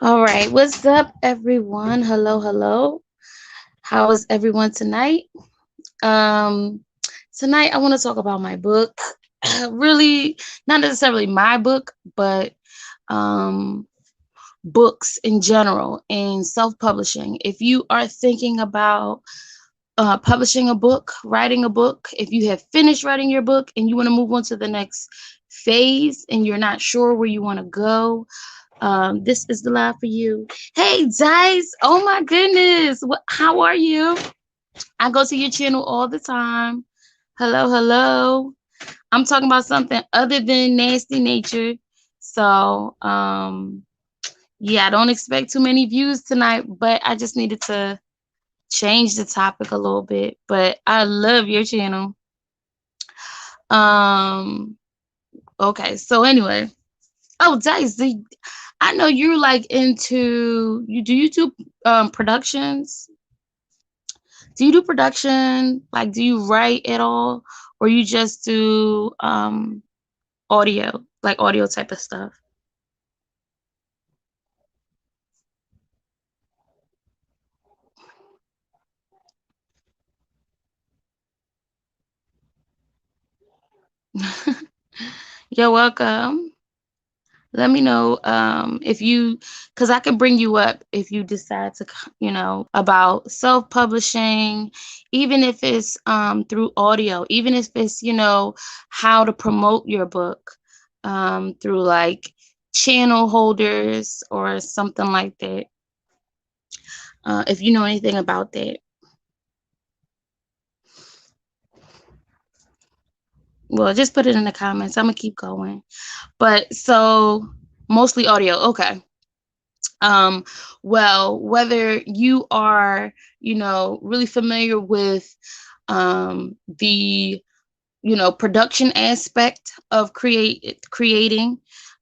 All right, what's up, everyone? Hello, hello. How is everyone tonight? Um, Tonight I want to talk about my book. Really, not necessarily my book, but um, books in general and self-publishing. If you are thinking about publishing a book, writing a book, if you have finished writing your book and you want to move on to the next phase and you're not sure where you want to go, this is the live for you. Hey, Dice. Oh my goodness. How are you? I go to your channel all the time. Hello, hello. I'm talking about something other than nasty nature. So, yeah, I don't expect too many views tonight, but I just needed to change the topic a little bit. But I love your channel. Um, okay. So anyway, oh, Dice, I know you're like into you. Do you do productions? Do you do production? Like, do you write at all, or you just do audio, like audio type of stuff? You're welcome. Let me know if you, because I can bring you up if you decide to, about self-publishing, even if it's through audio, even if it's, how to promote your book through like channel holders or something like that. If you know anything about that. Well, just put it in the comments. I'm gonna keep going. But so mostly audio. Okay. Um, well, whether you are, really familiar with the, production aspect of creating,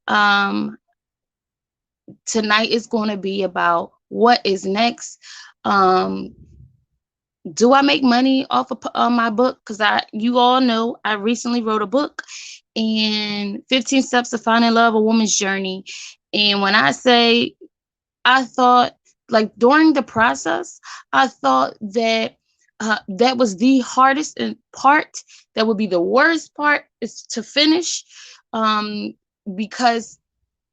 um, tonight is going to be about what is next. Um, do I make money off of my book? Because you all know I recently wrote a book, and 15 Steps to Finding Love, A Woman's Journey. And when I say, I thought, like, during the process, I thought that that was the hardest part. That would be the worst part, is to finish, um, because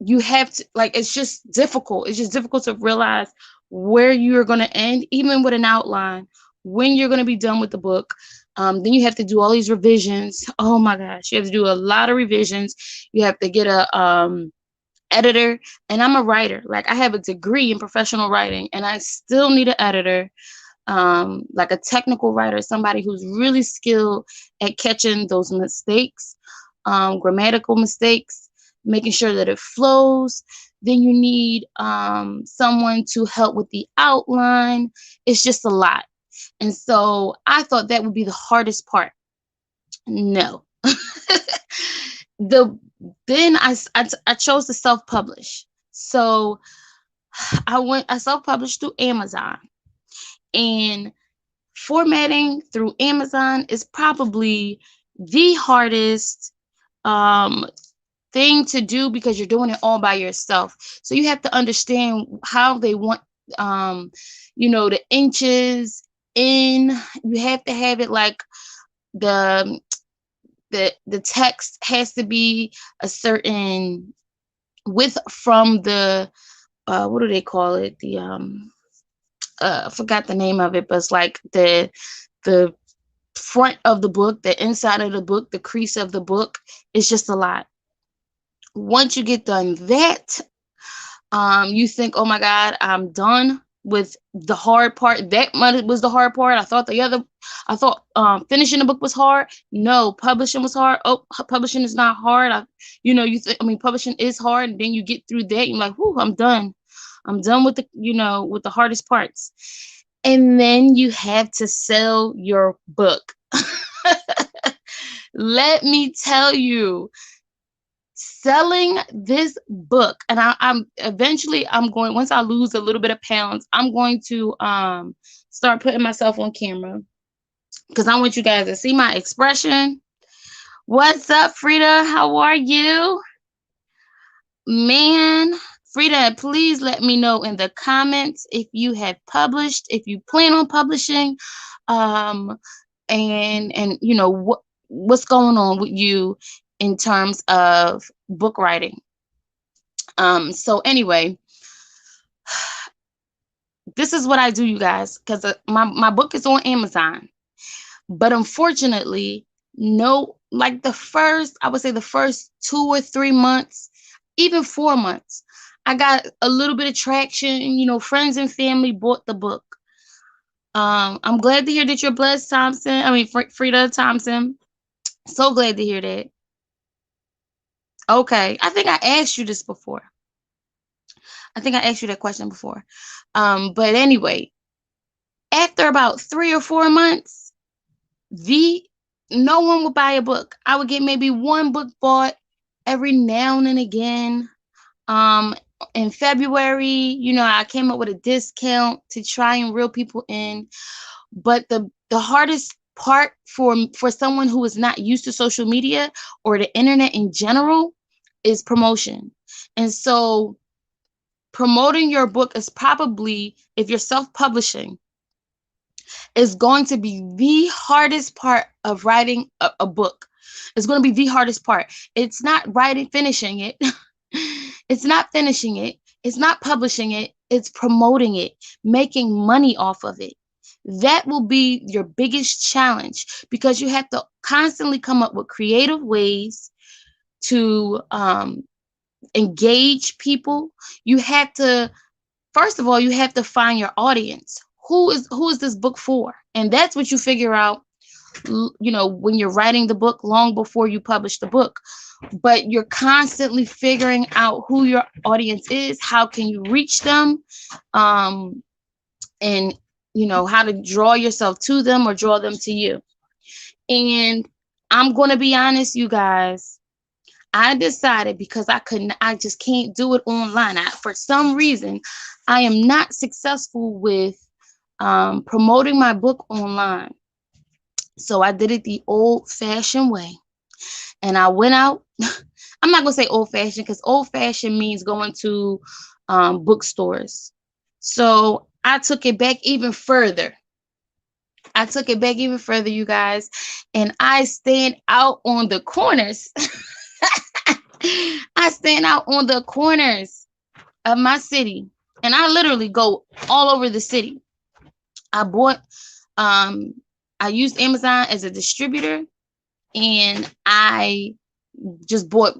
you have to, like, it's just difficult. It's just difficult to realize where you're going to end, even with an outline, when you're going to be done with the book. Then you have to do all these revisions. Oh my gosh, you have to do a lot of revisions. You have to get a editor, and I'm a writer. Like, I have a degree in professional writing, and I still need an editor, like a technical writer, somebody who's really skilled at catching those mistakes, grammatical mistakes, making sure that it flows. Then you need someone to help with the outline. It's just a lot. And so I thought that would be the hardest part. No. the then I chose to self-publish. So I self-published through Amazon, and formatting through Amazon is probably the hardest um thing to do, because you're doing it all by yourself. So you have to understand how they want the inches in. You have to have it like the the text has to be a certain width from the what do they call it? The I forgot the name of it, but it's like the front of the book, the inside of the book, the crease of the book. It's just a lot. Once you get done that, you think, oh my God, I'm done with the hard part. That was the hard part. I thought finishing the book was hard. No, publishing was hard. Oh, publishing is not hard. Publishing is hard. And then you get through that, you're like, whoo, I'm done. I'm done with with the hardest parts. And then you have to sell your book. Let me tell you, selling this book, and I'm going, once I lose a little bit of pounds, I'm going to start putting myself on camera, because I want you guys to see my expression. What's up, Frida? How are you? Man, Frida, please let me know in the comments if you have published, if you plan on publishing, um, and you know what's going on with you in terms of book writing. So anyway, this is what I do, you guys, because my book is on Amazon, but unfortunately, no, like I would say the first 2 or 3 months, even 4 months, I got a little bit of traction. You know, friends and family bought the book. I'm glad to hear that you're blessed, Thompson. I mean, Frida Thompson. So glad to hear that. Okay, I think I asked you this before. I think I asked you that question before. But anyway, after about 3 or 4 months, the no one would buy a book. I would get maybe one book bought every now and again. Um, in February, you know, I came up with a discount to try and reel people in. But the hardest part for someone who is not used to social media or the internet in general is promotion. And so promoting your book is probably, if you're self-publishing, is going to be the hardest part of writing a book. It's going to be the hardest part. It's not finishing it. It's not finishing it. It's not publishing it. It's promoting it, making money off of it. That will be your biggest challenge, because you have to constantly come up with creative ways to engage people. You have to, first of all, you have to find your audience. Who is this book for? And that's what you figure out, you know, when you're writing the book, long before you publish the book. But you're constantly figuring out who your audience is, how can you reach them, and you know, how to draw yourself to them or draw them to you. And I'm going to be honest, you guys, I decided, because I just can't do it online. For some reason, I am not successful with promoting my book online. So I did it the old-fashioned way. And I went out. I'm not going to say old-fashioned, because old-fashioned means going to bookstores. So I took it back even further. You guys. And I stand out on the corners. I stand out on the corners of my city. And I literally go all over the city. I bought, I used Amazon as a distributor, and I just bought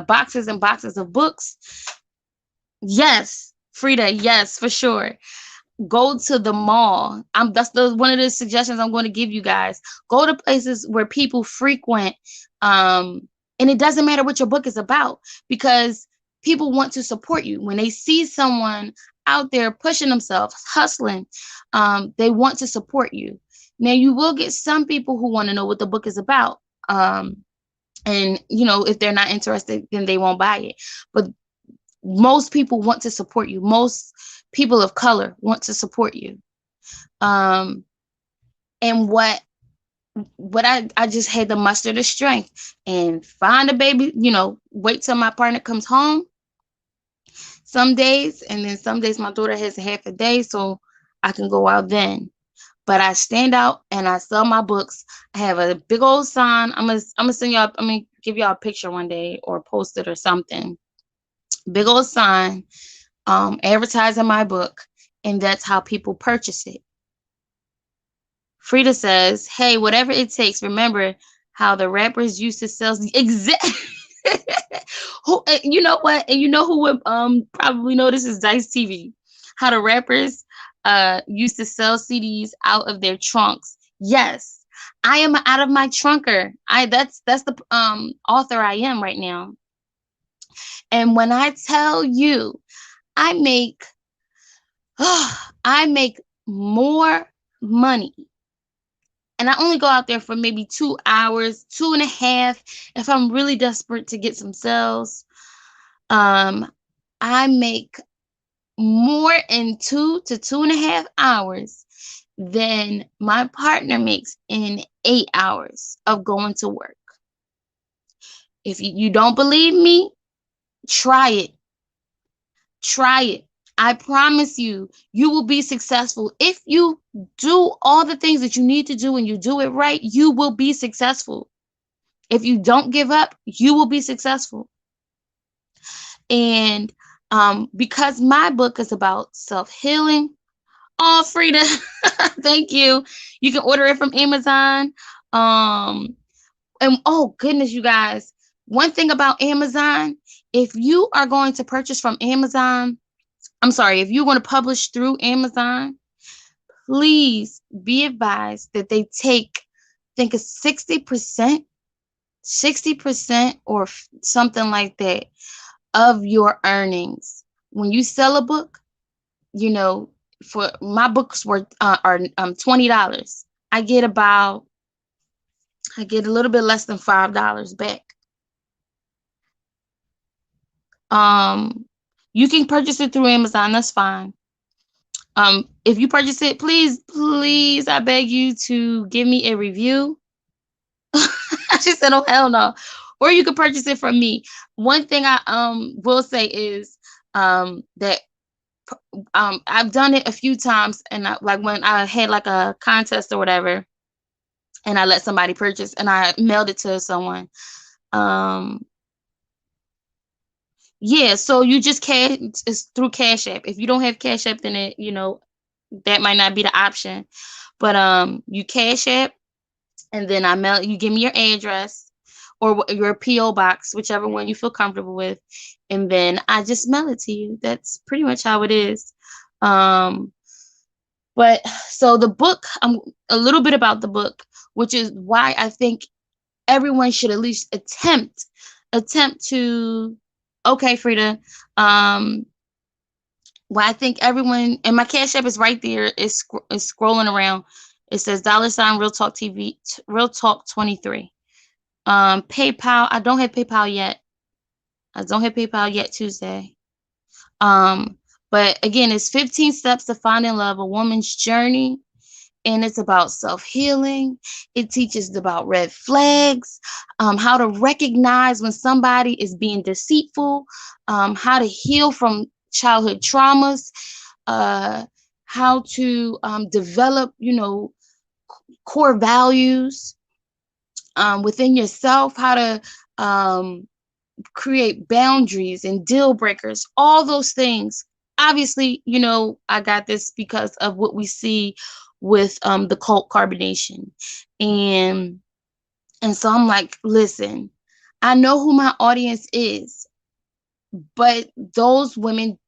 boxes and boxes of books. Yes, Frida, yes, for sure. Go to the mall. That's one of the suggestions I'm going to give you guys. Go to places where people frequent, and it doesn't matter what your book is about, because people want to support you. When they see someone out there pushing themselves, hustling, they want to support you. Now, you will get some people who want to know what the book is about. And, you know, if they're not interested, then they won't buy it. But most people want to support you. Most people of color want to support you. And what I just had to muster the strength and find a baby, you know, wait till my partner comes home some days, and then some days my daughter has a half a day, so I can go out then. But I stand out and I sell my books. I have a big old sign. I'm gonna send y'all, I'm gonna give y'all a picture one day or post it or something. Big old sign, advertising my book, and that's how people purchase it. Frida says, hey, whatever it takes, remember how the rappers used to sell. Exactly. You know what? And you know who would probably know this is Dice TV. How the rappers used to sell CDs out of their trunks. Yes, I am out of my trunker. That's the author I am right now. And when I tell you, I make more money, and I only go out there for maybe 2 hours, 2.5, if I'm really desperate to get some sales. I make more in 2 to 2.5 hours than my partner makes in 8 hours of going to work. If you don't believe me, try it. Try it. I promise you, you will be successful. If you do all the things that you need to do and you do it right, you will be successful. If you don't give up, you will be successful. And because my book is about self-healing, oh, Frida, thank you. You can order it from Amazon. Um, and oh goodness, you guys, one thing about Amazon, if you are going to purchase from Amazon, I'm sorry, if you're going to publish through Amazon, please be advised that they take, I think it's 60% or something like that of your earnings. When you sell a book, you know, for my books were are $20. I get about I get a little bit less than $5 back. Um, you can purchase it through Amazon. That's fine. If you purchase it, please, please, I beg you to give me a review. She said, "Oh hell no," or you can purchase it from me. One thing I will say is that I've done it a few times, and like when I had like a contest or whatever, and I let somebody purchase, and I mailed it to someone. Um, yeah, so you just it's through Cash App. If you don't have Cash App, then that might not be the option. But you Cash App, and then I mail. You give me your address or your PO box, whichever one you feel comfortable with, and then I just mail it to you. That's pretty much how it is. Um, but so the book, a little bit about the book, which is why I think everyone should at least attempt to. Okay, Frida. Well, I think everyone, and my Cash App is right there. It's scrolling around. It says $ Real Talk TV, Real Talk 23. PayPal. I don't have PayPal yet. I don't have PayPal yet. Tuesday. Um, but again, it's 15 steps to finding love, a woman's journey, and it's about self-healing. It teaches about red flags, how to recognize when somebody is being deceitful, how to heal from childhood traumas, uh, how to develop, core values within yourself, how to create boundaries and deal breakers, all those things. Obviously, I got this because of what we see with the cult carbonation. And so I'm like, listen, I know who my audience is, but those women,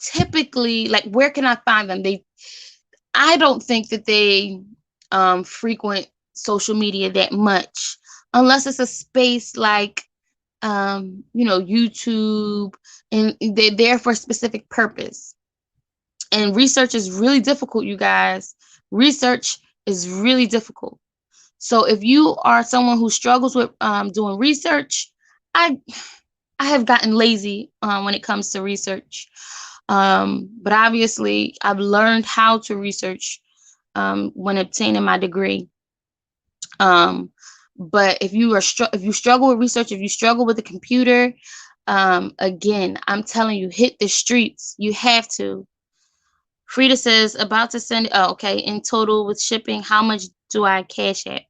typically, like, where can I find them? I don't think that they frequent social media that much, unless it's a space like YouTube, and they're there for a specific purpose. And research is really difficult, you guys. Research is really difficult. So if you are someone who struggles with doing research, I have gotten lazy when it comes to research. But obviously, I've learned how to research when obtaining my degree. But if you struggle with research, if you struggle with the computer, again, I'm telling you, hit the streets. You have to. Frida says, about to send. Oh, okay. In total with shipping, how much do I cash at?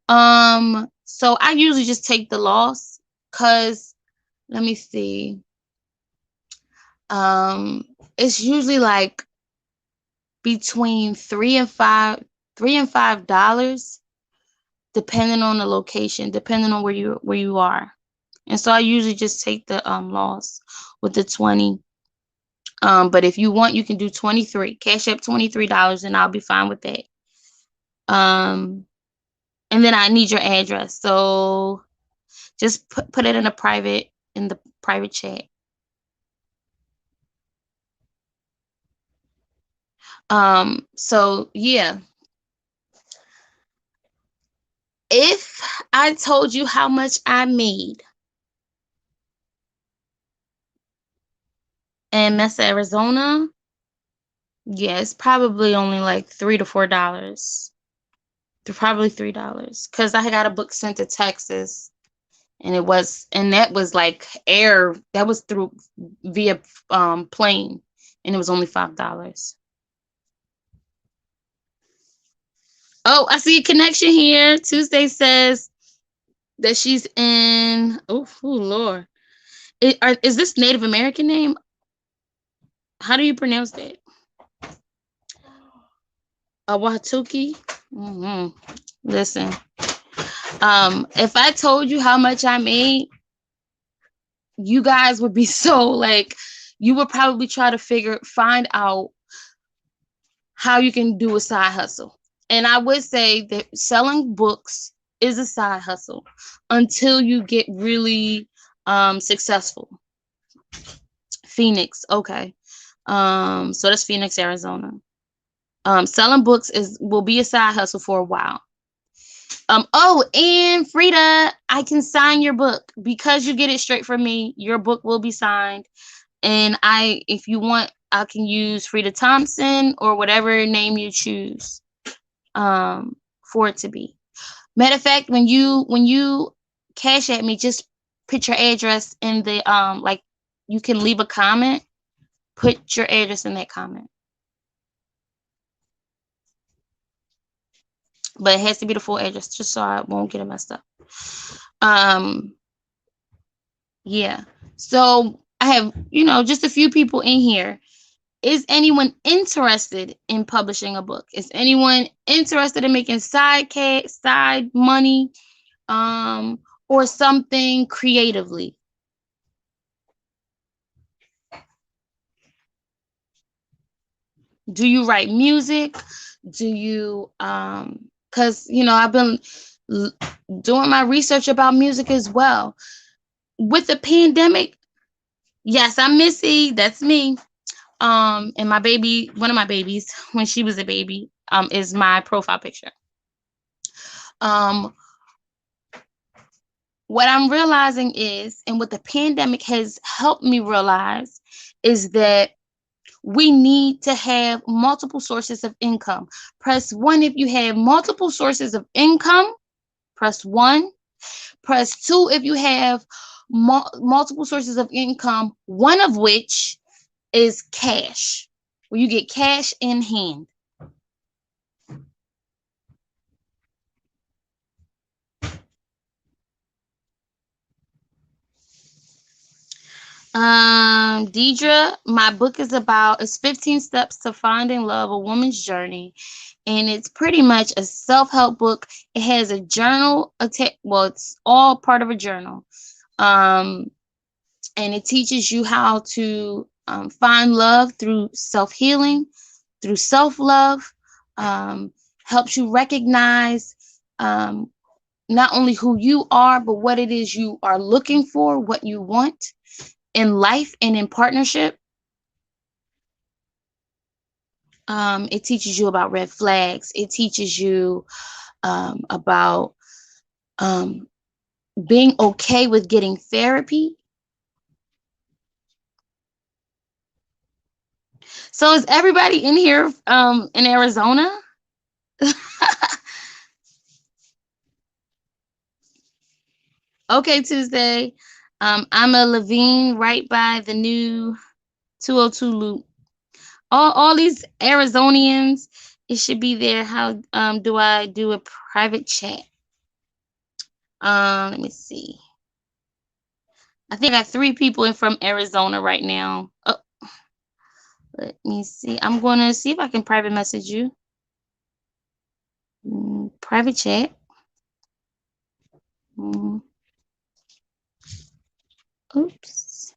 So I usually just take the loss, cause let me see. It's usually like between $3 and $5, depending on the location, depending on where you are. And so I usually just take the loss with the 20. But if you want, you can do 23. Cash up $23, and I'll be fine with that. And then I need your address. So just put it in the private chat. So yeah. If I told you how much I made in Mesa, Arizona, yeah, it's probably only like $3 to $4. Probably $3, because I got a book sent to Texas, and that was like air, that was through via plane, and it was only $5. Oh, I see a connection here. Tuesday says that she's in, oh Lord. Is this Native American name? How do you pronounce that? Watuki? Hmm. Listen, if I told you how much I made, you guys would be so like, you would probably try to find out how you can do a side hustle. And I would say that selling books is a side hustle until you get really successful. Phoenix, okay. So that's Phoenix, Arizona. Selling books will be a side hustle for a while. Oh, and Frida, I can sign your book because you get it straight from me. Your book will be signed, and if you want, I can use Frida Thompson or whatever name you choose, for it to be. Matter of fact, when you cash at me, just put your address in the like, you can leave a comment. Put your address in that comment. But it has to be the full address just so I won't get it messed up. Um, yeah. So I have, just a few people in here. Is anyone interested in publishing a book? Is anyone interested in making side money, or something creatively? Do you write music? Do you cuz I've been l- doing my research about music as well. With the pandemic, yes, I'm Missy, that's me. And my baby, one of my babies when she was a baby, is my profile picture. Um what I'm realizing is, and what the pandemic has helped me realize, is that we need to have multiple sources of income. Press one if you have multiple sources of income. Press one. Press two if you have multiple sources of income, one of which is cash, where you get cash in hand. Deidre, my book it's 15 steps to finding love, a woman's journey. And it's pretty much a self-help book. It has a journal, well, it's all part of a journal. Um, and it teaches you how to find love through self-healing, through self-love, um, helps you recognize not only who you are, but what it is you are looking for, what you want in life and in partnership. It teaches you about red flags. It teaches you about being okay with getting therapy. So is everybody in here in Arizona? Okay, Tuesday. I'm a Levine right by the new 202 loop. All these Arizonians, it should be there. How do I do a private chat? Let me see. I think I got 3 people in from Arizona right now. Oh, let me see. I'm gonna see if I can private message you. Private chat. Mm, oops.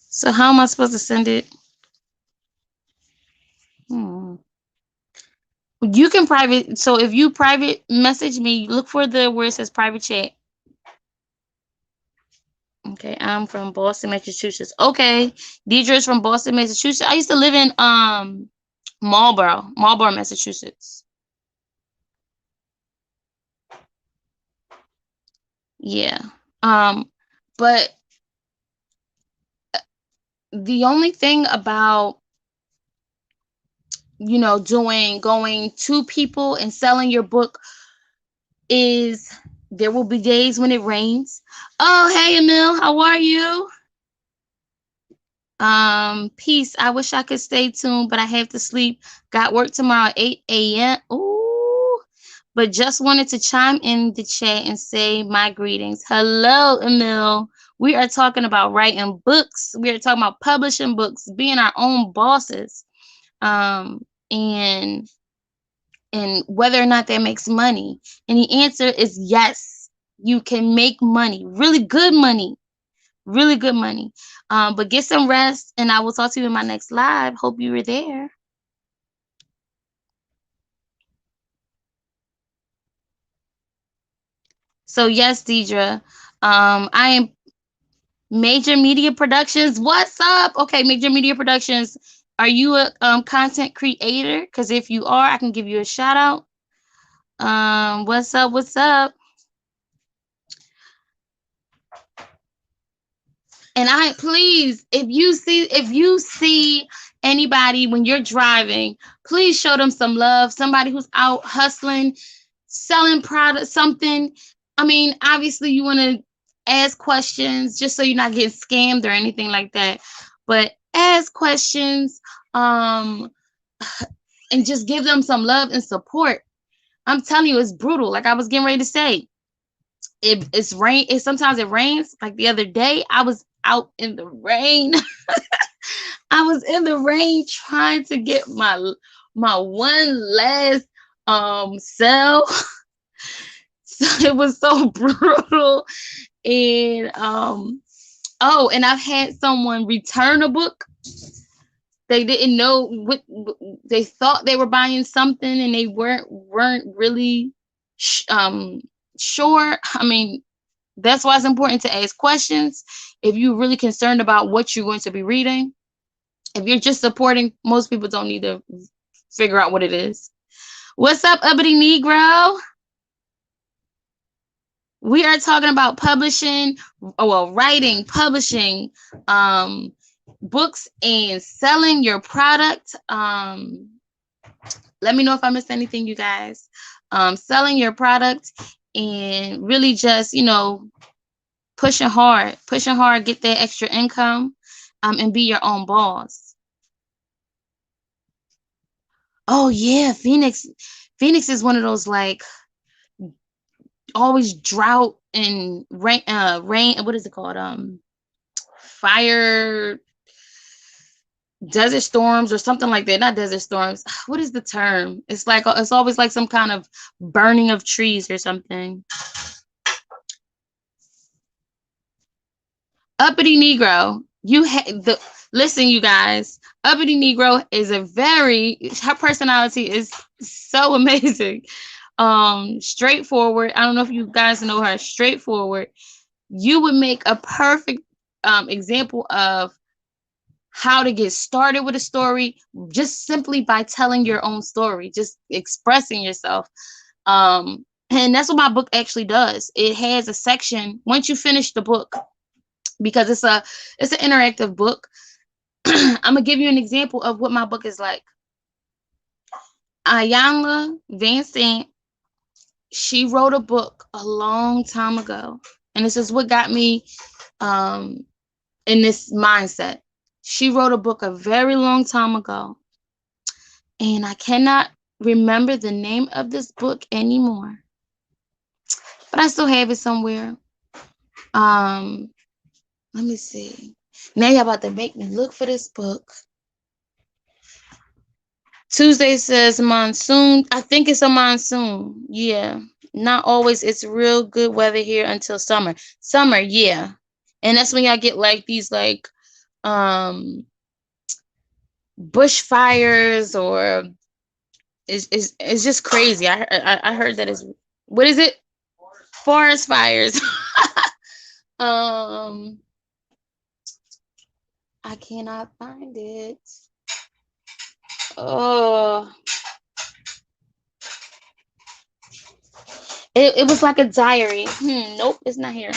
So how am I supposed to send it? Hmm. You can private. So if you private message me, look for the where it says private chat. Okay, I'm from Boston, Massachusetts. Okay, Deidre's from Boston, Massachusetts. I used to live in Marlborough, Massachusetts. Yeah. But the only thing about going to people and selling your book is There will be days when it rains. Oh, hey, Emil, how are you? Peace. I wish I could stay tuned, but I have to sleep. Got work tomorrow at 8 a.m. Ooh. But just wanted to chime in the chat and say my greetings. Hello, Emil. We are talking about writing books. We are talking about publishing books, being our own bosses. Um, and whether or not that makes money. And the answer is yes. You can make money, really good money, really good money. But get some rest, and I will talk to you in my next live. Hope you were there. So yes, Deidre, I am Major Media Productions. What's up? Okay, Major Media Productions. Are you a content creator? Because if you are, I can give you a shout out. What's up? What's up? And I please, if you see anybody when you're driving, please show them some love. Somebody who's out hustling, selling product, something. I mean, obviously you want to ask questions just so you're not getting scammed or anything like that. But ask questions, and just give them some love and support. I'm telling you, it's brutal. Like I was getting ready to say, it's rain. Sometimes it rains. Like the other day, I was out in the rain. I was in the rain trying to get my one last cell. So it was so brutal. And oh, and I've had someone return a book. They didn't know what they thought they were buying something, and they weren't really sure. I mean, that's why it's important to ask questions. If you're really concerned about what you're going to be reading, if you're just supporting, most people don't need to figure out what it is. What's up, Uppity Negro? We are talking about publishing, writing, publishing, books, and selling your product. Let me know if I missed anything, you guys. Selling your product and really just, pushing hard, get that extra income, and be your own boss. Oh yeah, Phoenix. Phoenix is one of those like always drought and rain. What is it called? Fire, desert storms or something like that. Not desert storms. What is the term? It's like it's always like some kind of burning of trees or something. Uppity Negro. Listen, you guys. Uppity Negro is her personality is so amazing. Straightforward. I don't know if you guys know her. Straightforward. You would make a perfect example of how to get started with a story just simply by telling your own story, just expressing yourself. And that's what my book actually does. It has a section once you finish the book, because it's an interactive book. I'm gonna give you an example of what my book is like. Iyanla Vanzant, she wrote a book a long time ago, and this is what got me in this mindset. She wrote a book a very long time ago, and I cannot remember the name of this book anymore, but I still have it somewhere. Let me see. Now you're about to make me look for this book. Tuesday says monsoon. I think it's a monsoon. Yeah. Not always. It's real good weather here until summer. Summer, yeah. And that's when y'all get like these like bushfires, or it's just crazy. I heard that is, what is it? Forest fires. I cannot find it. Oh, it was like a diary. Nope, it's not here.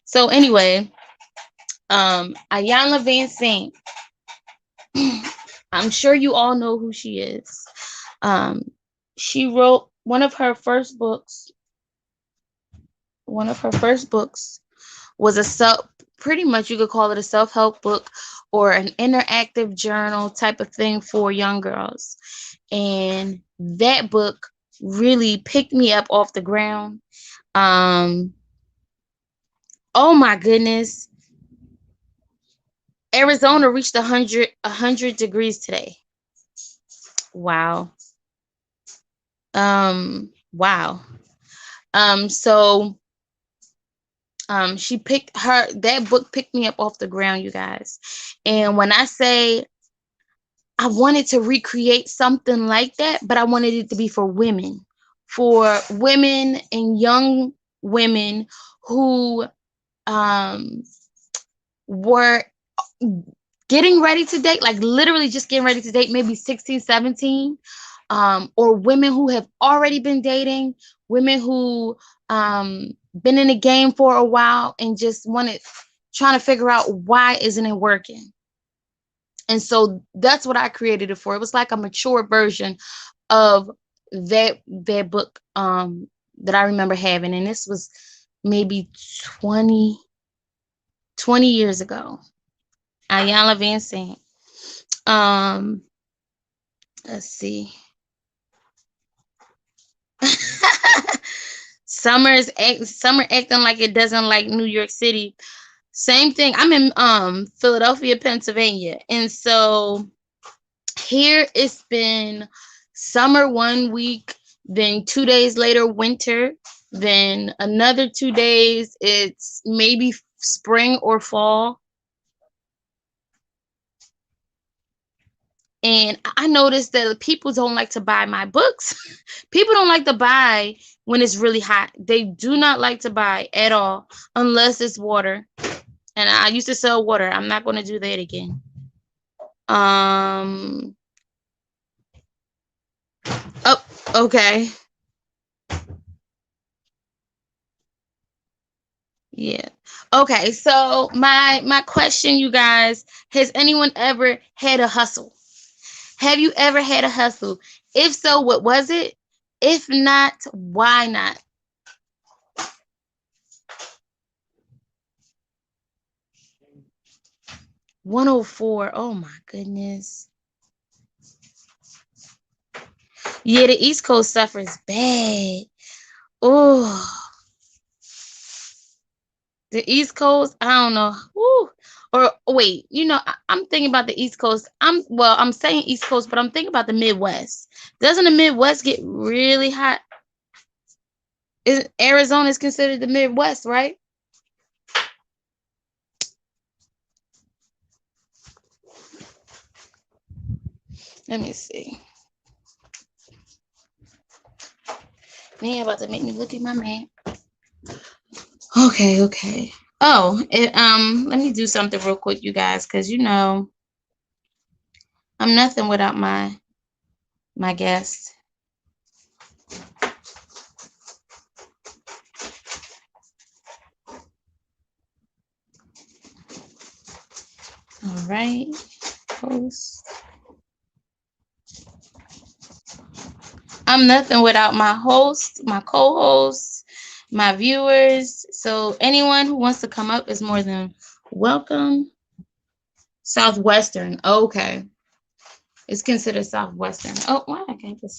So anyway, Iyanla Vanzant. I'm sure you all know who she is. She wrote one of her first books one of her first books was a self, pretty much you could call it a self-help book or an interactive journal type of thing for young girls. And that book really picked me up off the ground. Um, oh my goodness. Arizona reached 100 degrees today. Wow. Wow. So she picked her, that book picked me up off the ground, you guys. And when I say I wanted to recreate something like that, but I wanted it to be for women and young women who um were getting ready to date, like literally just getting ready to date, maybe 16, 17, or women who have already been dating, women who been in the game for a while and just trying to figure out why isn't it working. And so that's what I created it for. It was like a mature version of that book that I remember having, and this was maybe 20 years ago. Iyanla Vanzant. Let's see. Summer acting like it doesn't like New York City. Same thing. I'm in Philadelphia, Pennsylvania. And so here it's been summer 1 week, then 2 days later winter, then another 2 days it's maybe spring or fall. And I noticed that people don't like to buy my books. People don't like to buy when it's really hot. They do not like to buy at all unless it's water. And I used to sell water. I'm not going to do that again. Oh, okay. Yeah. Okay. So my question, you guys, has anyone ever had a hustle? Have you ever had a hustle? If so, what was it? If not, why not? 104. Oh my goodness. Yeah, the East Coast suffers bad. Oh, the East Coast, I don't know. Woo. Or wait, I'm thinking about the East Coast. I'm saying East Coast, but I'm thinking about the Midwest. Doesn't the Midwest get really hot? Arizona is considered the Midwest, right? Let me see. Man, about to make me look at my map. Okay. Oh, let me do something real quick, you guys, because I'm nothing without my guest. All right, host. I'm nothing without my host, my co-host, my viewers. So anyone who wants to come up is more than welcome. Southwestern. Okay. It's considered Southwestern. Oh, why I got this?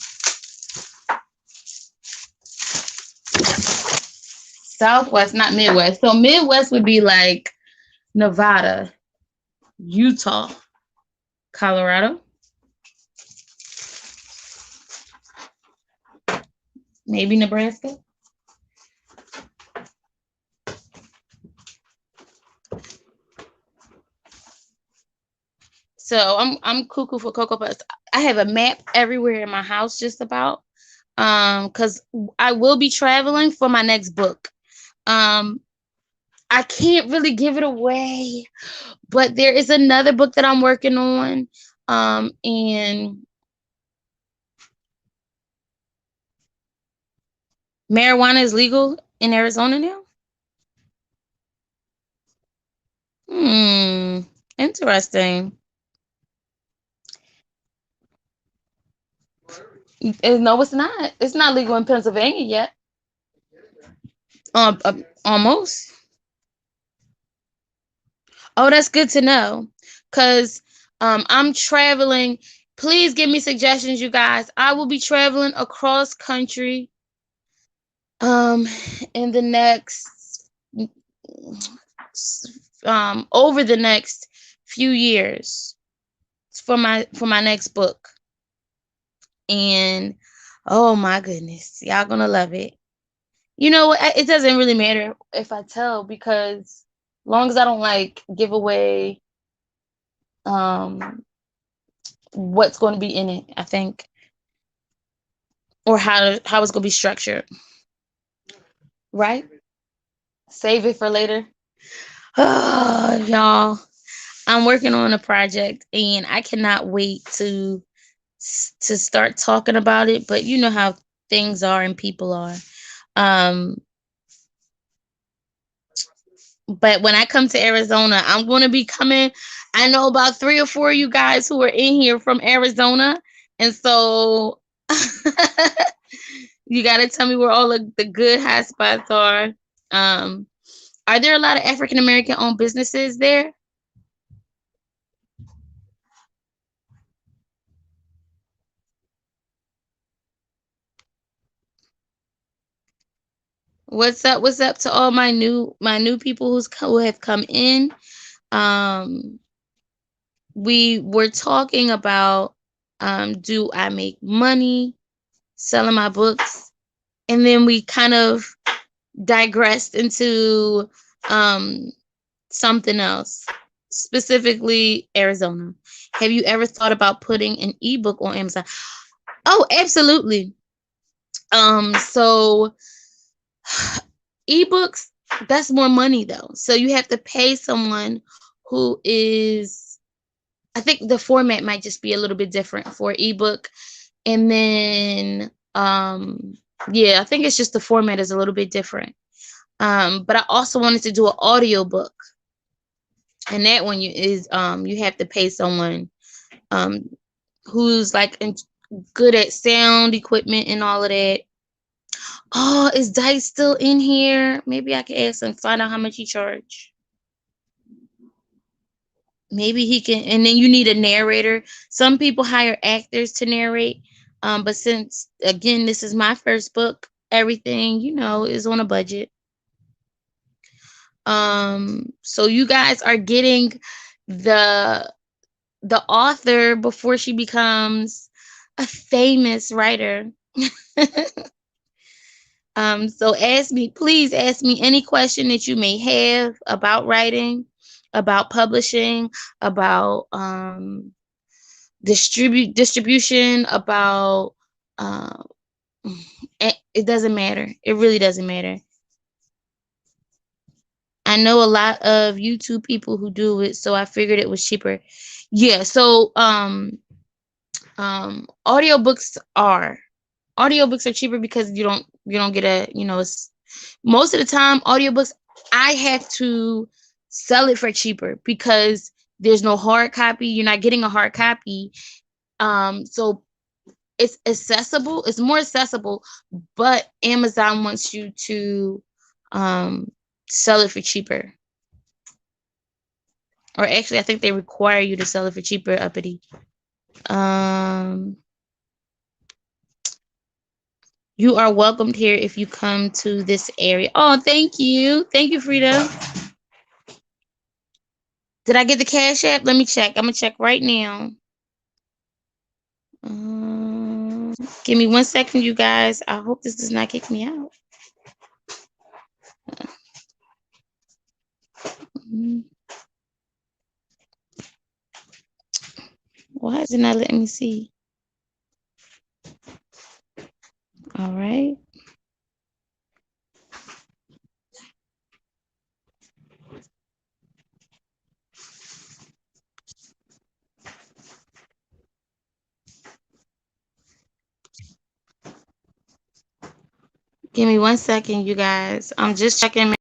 Southwest, not Midwest. So Midwest would be like Nevada, Utah, Colorado, maybe Nebraska. So I'm cuckoo for Cocoa Puffs. I have a map everywhere in my house, just about, because I will be traveling for my next book. I can't really give it away, but there is another book that I'm working on, and marijuana is legal in Arizona now. Interesting. No, it's not. It's not legal in Pennsylvania yet. Almost. Oh, that's good to know. Cause I'm traveling. Please give me suggestions, you guys. I will be traveling across country um in the next over the next few years for my next book. And oh my goodness, y'all gonna love it. You know what? It doesn't really matter if I tell because long as I don't like give away um what's going to be in it, I think, or how it's going to be structured, right? Save it for later. Y'all, I'm working on a project and I cannot wait to start talking about it, but you know how things are and people are. Um but when I come to Arizona, I'm going to be coming. I know about 3 or 4 of you guys who are in here from Arizona, and so you got to tell me where all the good hot spots are. Um, are there a lot of African American owned businesses there? What's up? What's up to all my new people who have come in? Um, we were talking about do I make money selling my books? And then we kind of digressed into um, something else, specifically Arizona. Have you ever thought about putting an ebook on Amazon? Oh, absolutely. So ebooks, that's more money though. So you have to pay someone who is, I think the format might just be a little bit different for ebook. And then yeah, I think it's just the format is a little bit different. But I also wanted to do an audio book, and that one you have to pay someone um who's like good at sound equipment and all of that. Oh, is Dice still in here? Maybe I can ask him, find out how much he charge. Maybe he can, and then you need a narrator. Some people hire actors to narrate. But since again, this is my first book, everything, is on a budget. So you guys are getting the the author before she becomes a famous writer. So please ask me any question that you may have about writing, about publishing, about distribution, about uh, it doesn't matter. It really doesn't matter. I know a lot of YouTube people who do it, so I figured it was cheaper. Yeah, so audiobooks are cheaper because you don't get most of the time audiobooks I have to sell it for cheaper because there's no hard copy. You're not getting a hard copy. So it's more accessible, but Amazon wants you to um sell it for cheaper. Or actually I think they require you to sell it for cheaper, uppity. Um You are welcomed here if you come to this area. Oh, thank you. Thank you, Frida. Did I get the Cash App? Let me check. I'm going to check right now. Give me 1 second, you guys. I hope this does not kick me out. Why is it not letting me see? All right. Give me 1 second, you guys. I'm just checking.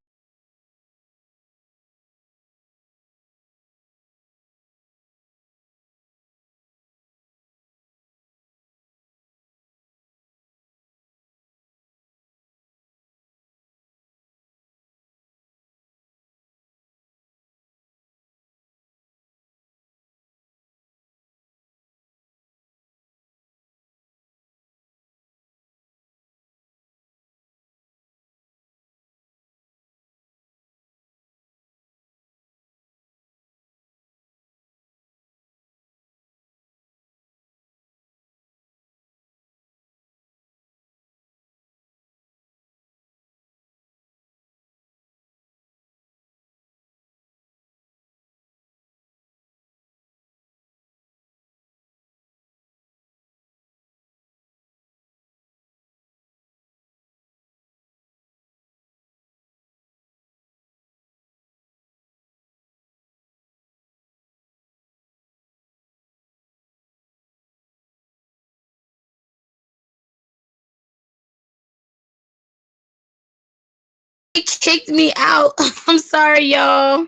It kicked me out. I'm sorry, y'all.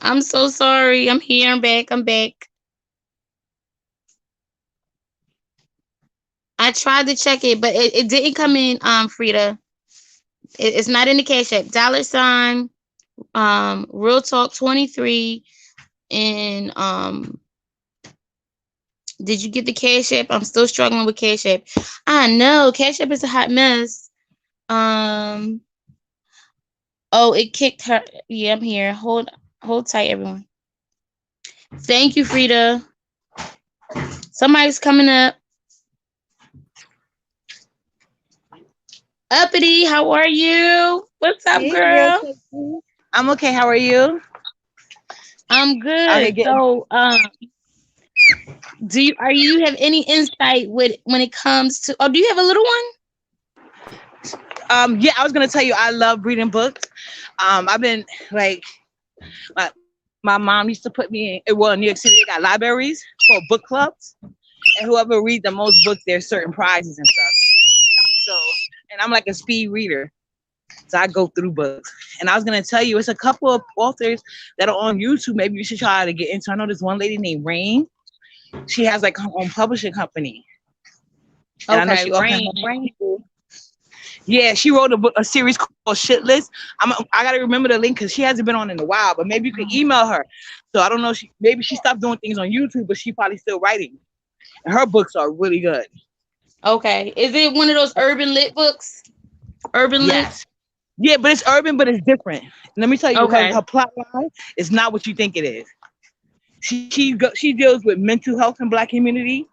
I'm so sorry. I'm here. I'm back. I'm back. I tried to check it, but it didn't come in, Frida. It's not in the cash app. $, Real Talk 23, and did you get the cash app? I'm still struggling with cash app. I know cash app is a hot mess. Um, oh, it kicked her. Yeah, I'm here. Hold tight, everyone. Thank you, Frida. Somebody's coming up. Uppity, how are you? What's up, Hey, real girl? quick. I'm okay. How are you? I'm Out here good. getting. So, do you have any insight with when it comes to? Oh, do you have a little one? Yeah, I was gonna tell you I love reading books. I've been like my mom used to put me in. Well, in New York City, they got libraries called book clubs, and whoever reads the most books, there's certain prizes and stuff. So, and I'm like a speed reader, so I go through books. And I was gonna tell you, it's a couple of authors that are on YouTube. Maybe you should try to get into. I know there's one lady named Rain. She has like her own publishing company, and I know Okay, she often rain, helps rain. people. Yeah, she wrote a series called Shit List. I gotta remember the link because she hasn't been on in a while. But maybe you could email her. So I don't know. Maybe she stopped doing things on YouTube, but she probably still writing. And her books are really good. Okay, is it one of those urban lit books? Urban lit. Yes. Yeah, but it's urban, but it's different. Let me tell you, Okay. her plot line is not what you think it is. She deals with mental health in Black community.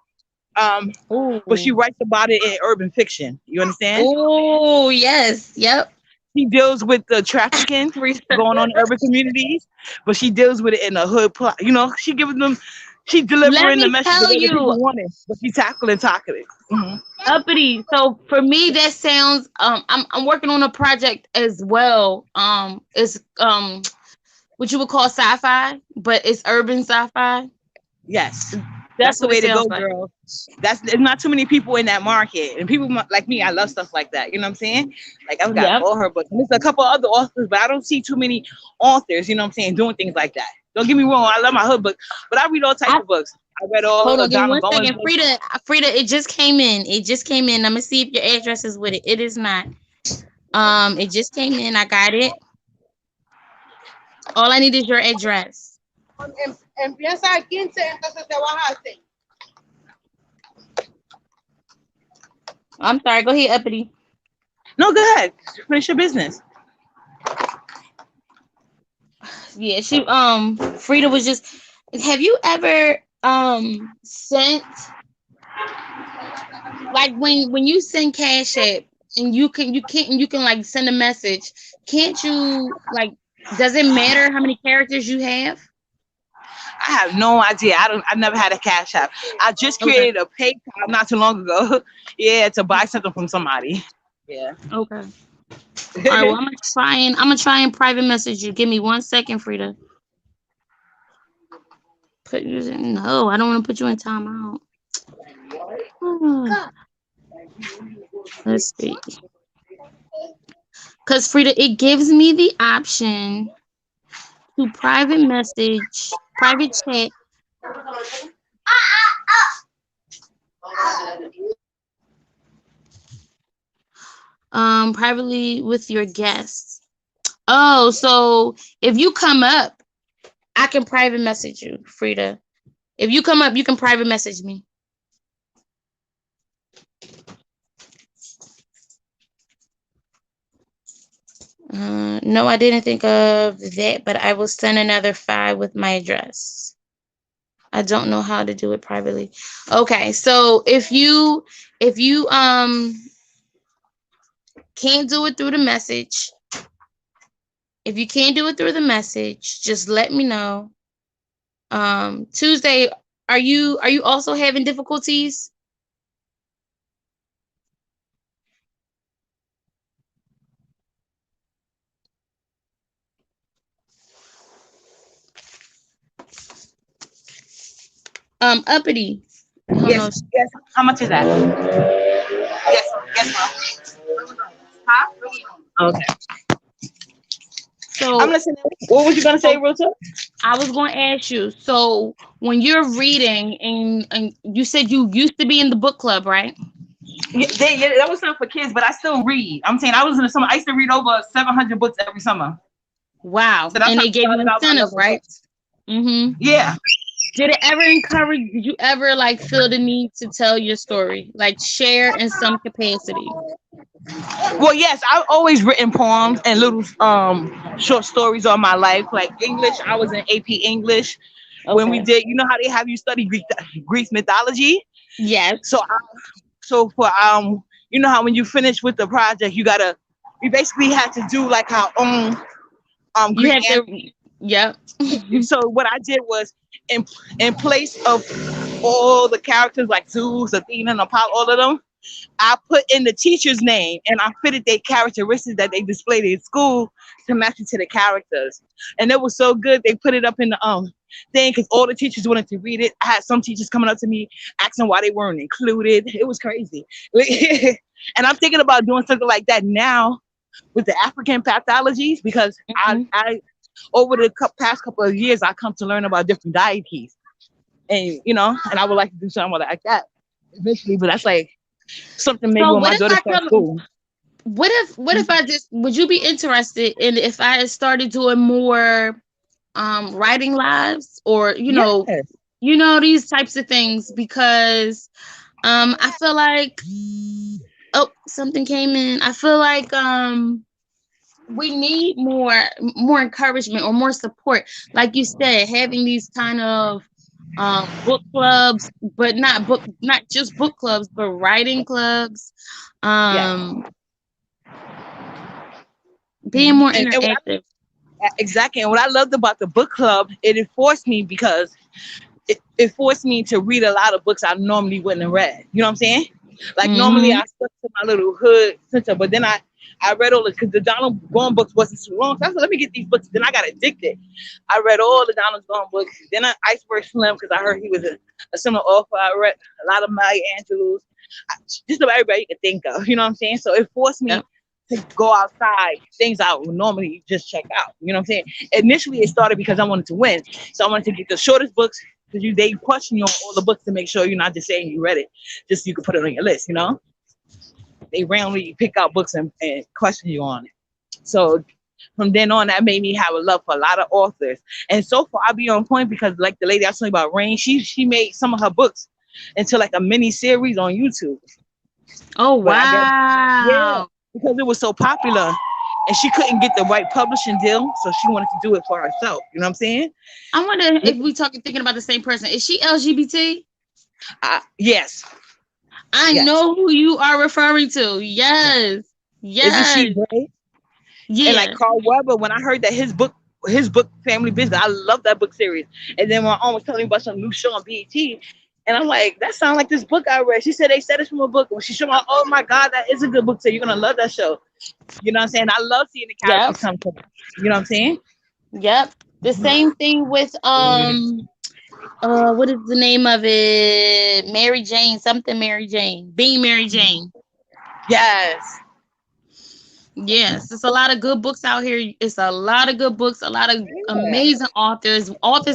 But she Ooh. writes about it in urban fiction. You understand? Ooh. Yes. Yep. She deals with the trafficking going on in urban communities, but she deals with it in a hood plot. You know, she Let delivering the me message the tell way that you, people want it, but she tackling it. Mm-hmm. uppity. So for me, that sounds. I'm working on a project as well. It's what you would call sci-fi, but it's urban sci-fi. Yes, That's that's the what it way to sounds go, like. girl. There's not too many people in that market, and people like me, I love stuff like that. You know what I'm saying? Like I've got Yep. all her books, and there's a couple other authors, but I don't see too many authors. You know what I'm saying? Doing things like that. Don't get me wrong, I love my hood book, but I read all types I, of books. I read all hold of on, give me Donald one Gowan's second, books. Frida. Frida, it just came in. It just came in. I'm gonna see if your address is with it. It is not. It just came in. I got it. All I need is your address. Empieza el 15, entonces te vas a hacer. I'm sorry. Go ahead, uppity. No, go ahead. Finish your business. Yeah, Frida was just. Have you ever sent, like, when you send Cash App and you can like send a message? Can't you, like, does it matter how many characters you have? I have no idea. I never had a cash app. I just Okay. created a PayPal not too long ago. Yeah, to buy something from somebody. Yeah. Okay. All right. Well, I'm gonna try and private message you. Give me 1 second, Frida. Put you in. No, I don't want to put you in timeout. Let's see. Cause Frida, it gives me the option to private chat, privately with your guests. Oh, so if you come up, I can private message you, Frida. If you come up, you can private message me. No, I didn't think of that, but I will send another file with my address. I don't know how to do it privately. Okay, so if you can't do it through the message, if you can't do it through the message, just let me know. Tuesday, are you also having difficulties? Uppity. Oh no. Yes. Yes. How much is that? Yes. Yes, mom. Huh? Okay. I'm So listening. What was you gonna say, so real talk? I was going to ask you. So when you're reading, and you said you used to be in the book club, right? Yeah, that was something for kids, but I still read. I'm saying I was in the summer. I used to read over 700 books every summer. Wow. So that's And how they I gave you started out my incentive, love for right? books. Mm-hmm. Yeah. Did it ever encourage? Did you ever like feel the need to tell your story, like share in some capacity? Well, yes, I've always written poems and little short stories on my life. Like English, I was in AP English when we Okay. did. You know how they have you study Greek mythology. Yes. So so for you know how when you finish with the project, we basically had to do like our own You Greek. have to. Yep. So what I did was in in place of all the characters like Zeus, Athena, and Apollo, all of them, I put in the teacher's name and I fitted their characteristics that they displayed in school to match it to the characters. And it was so good. They put it up in the thing because all the teachers wanted to read it. I had some teachers coming up to me asking why they weren't included. It was crazy. And I'm thinking about doing something like that now with the African pathologies because Mhm. I over the past couple of years I come to learn about different deities and and I would like to do something like that eventually, but that's like something maybe So when what my if daughter I starts come? school. What if I just? Would you be interested in if I started doing more writing lives, or Yes. these types of things? Because I feel like, oh, something came in. I feel like we need more encouragement or more support, like you said, having these kind of book clubs, but not just book clubs, but writing clubs, Yes. um being Mhm. more And interactive. exactly. And what I loved about the book club, it enforced me because it forced me to read a lot of books I normally wouldn't have read. You know what I'm saying? Like normally Hmm. I stuck to my little hood center, but then I read all the because the Donald Gordon books wasn't too long. So I said, let me get these books. Then I got addicted. I read all the Donald Gordon books. Then Iceberg Slim because I heard he was a similar author. I read a lot of Maya Angelou's. Just about everybody you could think of. You know what I'm saying? So it forced me Yep. to go outside, things I would normally just check out. You know what I'm saying? Initially, it started because I wanted to win. So I wanted to get the shortest books because they question you on all the books to make sure you're not just saying you read it, just so you can put it on your list. They randomly pick out books and question you on it. So from then on, that made me have a love for a lot of authors. And so far, I'll be on point because, like the lady I was telling you about, Rain, she made some of her books into like a mini series on YouTube. Oh, But I guess, yeah, wow. because it was so popular and she couldn't get the right publishing deal, so she wanted to do it for herself. You know what I'm saying? I wonder if we thinking about the same person. Is she LGBT? Yes, I yes. know who you are referring to. Yes. Isn't she Yes. great? And like Yeah. Carl Weber, when I heard that his book Family Business, I love that book series. And then my aunt was telling me about some new show on BET. And I'm like, that sounds like this book I read. She said they said it's from a book. When she showed me, oh my God, that is a good book. So you're gonna love that show. You know what I'm saying? I love seeing the characters Yep. come to life. You know what I'm saying? Yep. The same thing with what is the name of it? Mary Jane, something Mary Jane. Being Mary Jane. Yes. Yes, it's a lot of good books out here. It's a lot of good books, a lot of Yeah. amazing authors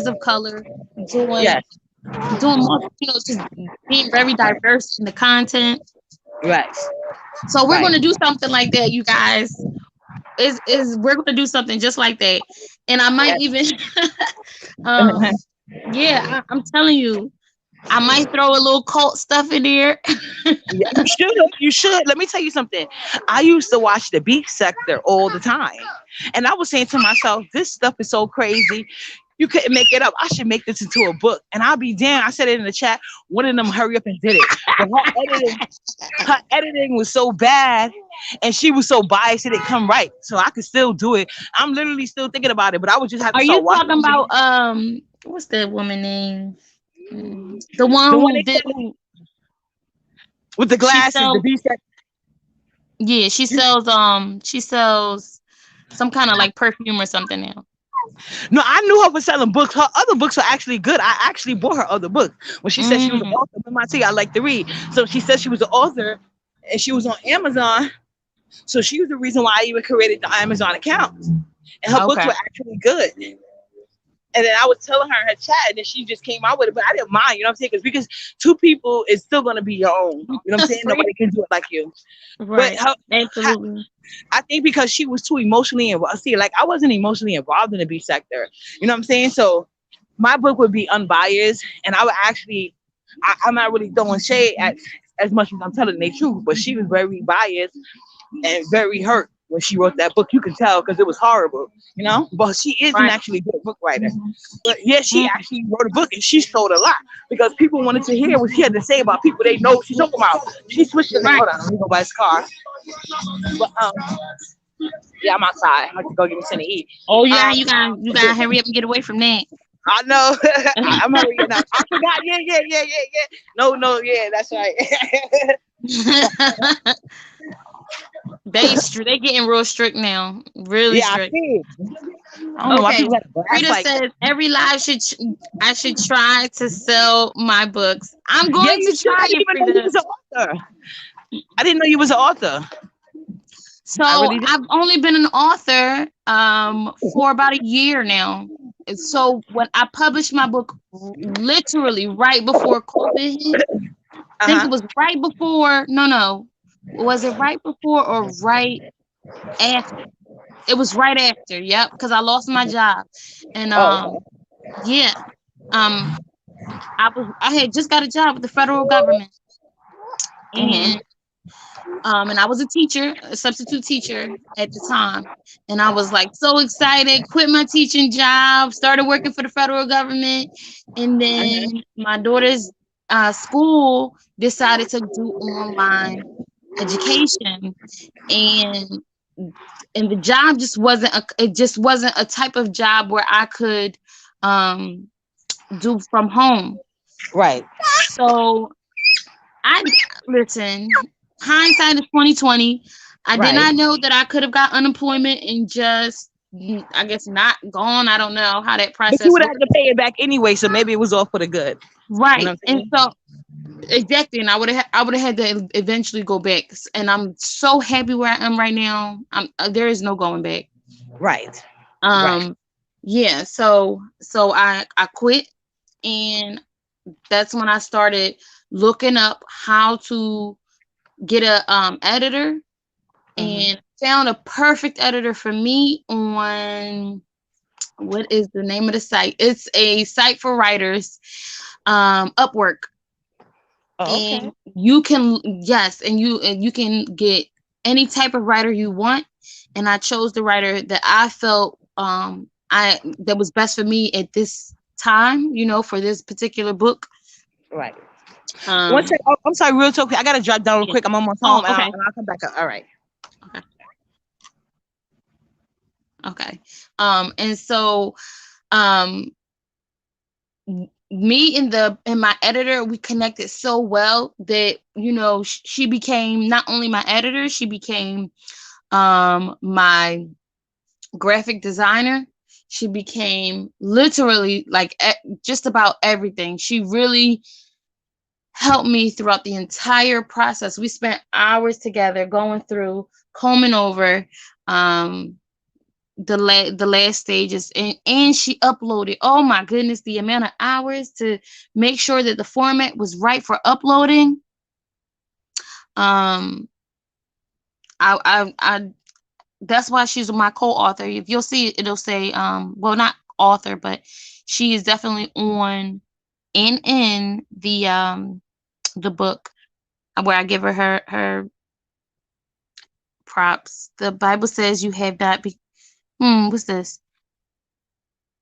of color doing Yes. just being very diverse in the content. Right. So we're Right. going to do something like that, you guys. Is we're going to do something just like that, and I might Yes. even, um, yeah, I'm telling you, I might throw a little cult stuff in there. Yeah, you should. You should. Let me tell you something. I used to watch the Beef Sector all the time, and I was saying to myself, "This stuff is so crazy. You couldn't make it up. I should make this into a book." And I'll be damned. I said it in the chat. One of them hurry up and did it, but her editing was so bad, and she was so biased it didn't come right. So I could still do it. I'm literally still thinking about it, but I would just have to Are start you watching talking the about what's that woman name? The one one who they did said with the she glasses, the sells Beef Sector. yeah, she sells some kind of like perfume or something now. No, I knew her for selling books. Her other books are actually good. I actually bought her other books. When she said she was an Mm. author, MIT, I like to read. So she said she was an author and she was on Amazon. So she was the reason why I even created the Amazon account. and her books Okay. were actually good. And then I was telling her in her chat, and then she just came out with it. But I didn't mind, you know what I'm saying? Because two people is still gonna be your own. You know what I'm saying? Right. Nobody can do it like you. But Right. Absolutely. I think because she was too emotionally involved. See, like I wasn't emotionally involved in the beach sector. You know what I'm saying? So my book would be unbiased, and I would actually, I'm not really throwing shade at as much as I'm telling the truth, but she was very biased and very hurt when she wrote that book. You can tell because it was horrible, you know. But she is an Right. actually good book writer. But yeah, she Mm. actually wrote a book and she sold a lot because people wanted to hear what she had to say about people they know she's talking about. She switched the name. Right. Hold on, let me go by his car. But yeah, I'm outside. I'm about to go get me something to eat. Oh yeah, Um, you gotta hurry up and get away from that. I know. I'm hurrying up. I forgot. Yeah. No, yeah, that's right. They getting real strict now, really Yeah, I strict. see. I don't know why Okay, people have to blast Rita like. says every live I should try to sell my books. I'm Yeah, going you to should. try I didn't it, even know you Frida. was an author. I didn't know you was an author. So I really did. I've only been an author for about a year now. So when I published my book, literally right before COVID hit, I think it Uh-huh. was right before. No, was it right before or right after? It was right after. Yep, because I lost my job, and Oh, okay. yeah, um, I had just got a job with the federal government, Mm-hmm. and and I was a teacher, a substitute teacher at the time. And I was like so excited, quit my teaching job, started working for the federal government. And then Mm-hmm. my daughter's school decided to do online education. And the job just wasn't a type of job where I could um, do from home. Right. So I listen, hindsight is 2020. I did Right. not know that I could have got unemployment and just I guess not gone. I don't know how that But you process would have works. had to pay it back anyway, so maybe it was all for the good. You know Right. what I'm And saying? so exactly, and I would have had to eventually go back. And I'm so happy where I am right now. There is no going back. Right. Right. Um yeah, so I quit, and that's when I started looking up how to get a editor, Mm-hmm. and found a perfect editor for me on what is the name of the site? It's a site for writers, Upwork. Oh, And okay. you can yes, and you can get any type of writer you want. And I chose the writer that I felt I that was best for me at this time, for this particular book. Right. One Um sec. Oh, I'm sorry, real talk. I gotta drop down real yeah. quick. I'm almost Oh, home, and okay. I'll come back up. All right. Okay. Okay. And so um me and my editor, we connected so well that she became not only my editor, she became my graphic designer. She became literally like just about everything. She really helped me throughout the entire process. We spent hours together going through, combing over um the last stages, and she uploaded, oh my goodness, the amount of hours to make sure that the format was right for uploading. um I That's why she's my co-author. If you'll see it, it'll say well, not author, but she is definitely on in the book, where I give her props. The Bible says you have not be what's this?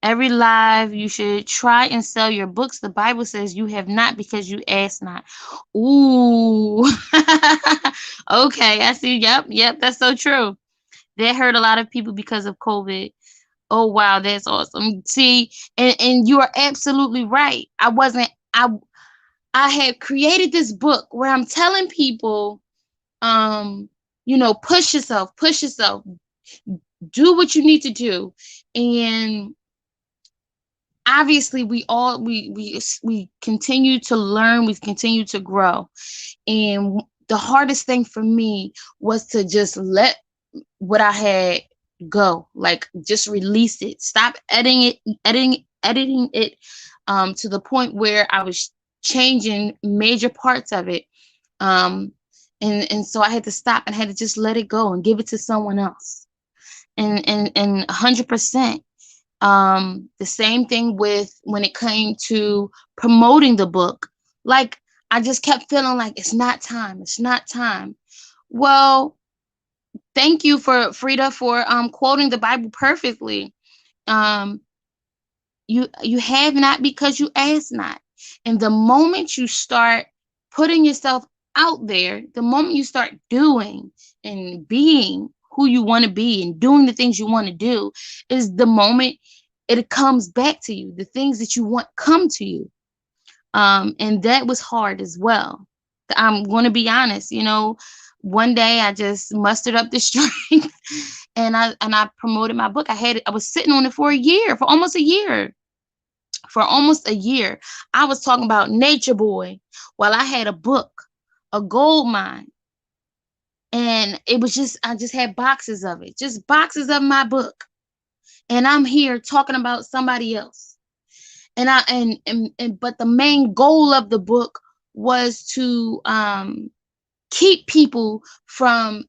Every live you should try and sell your books. The Bible says you have not because you ask not. Ooh. Okay, I see. Yep, that's so true. That hurt a lot of people because of COVID. Oh wow, that's awesome. See, and you are absolutely right. I had created this book where I'm telling people, push yourself, do what you need to do. And obviously we continue to learn, we've continued to grow. And the hardest thing for me was to just let what I had go. Like, just release it. Stop editing it to the point where I was changing major parts of it. Um, and so I had to stop and had to just let it go and give it to someone else. And 100%. The same thing with when it came to promoting the book. Like, I just kept feeling like it's not time. It's not time. Well, thank you for Frida for quoting the Bible perfectly. Um, you have not because you ask not. And the moment you start putting yourself out there, the moment you start doing and being who you want to be and doing the things you want to do, is the moment it comes back to you. The things that you want come to you. And that was hard as well. I'm going to be honest, one day I just mustered up the strength and I promoted my book. I was sitting on it for a year, for almost a year. For almost a year, I was talking about Nature Boy while I had a book, a gold mine. And it was I just had boxes of it, just boxes of my book. And I'm here talking about somebody else. But the main goal of the book was to keep people from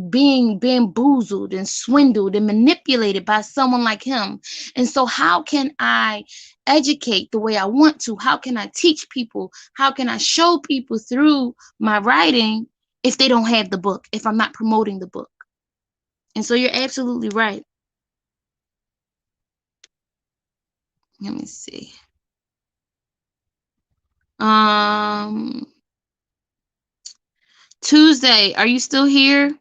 being bamboozled and swindled and manipulated by someone like him. And so how can I educate the way I want to? How can I teach people? How can I show people through my writing if they don't have the book, if I'm not promoting the book? And so you're absolutely right. Let me see. Tuesday, are you still here?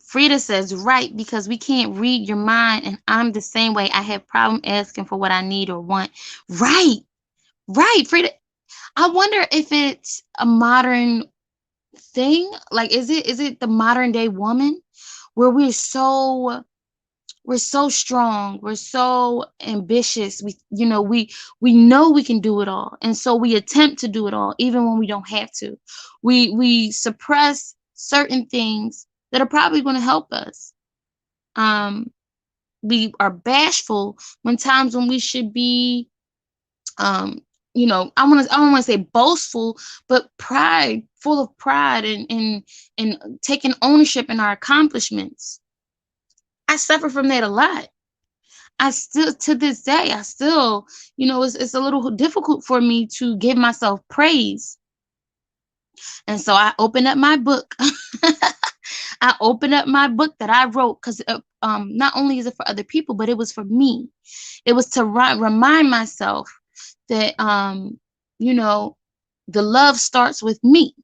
Frida says, right, because we can't read your mind, and I'm the same way. I have problem asking for what I need or want. Right, right, Frida. I wonder if it's a modern thing. Like, is it the modern day woman where we're so strong, we're so ambitious. We know we can do it all, and so we attempt to do it all, even when we don't have to. We suppress certain things that are probably going to help us. We are bashful when times when we should be, I don't want to say boastful, but full of pride and taking ownership in our accomplishments. I suffer from that a lot. I still, to this day, it's a little difficult for me to give myself praise. And so I opened up my book. I opened up my book that I wrote because not only is it for other people, but it was for me. It was to remind myself that, the love starts with me.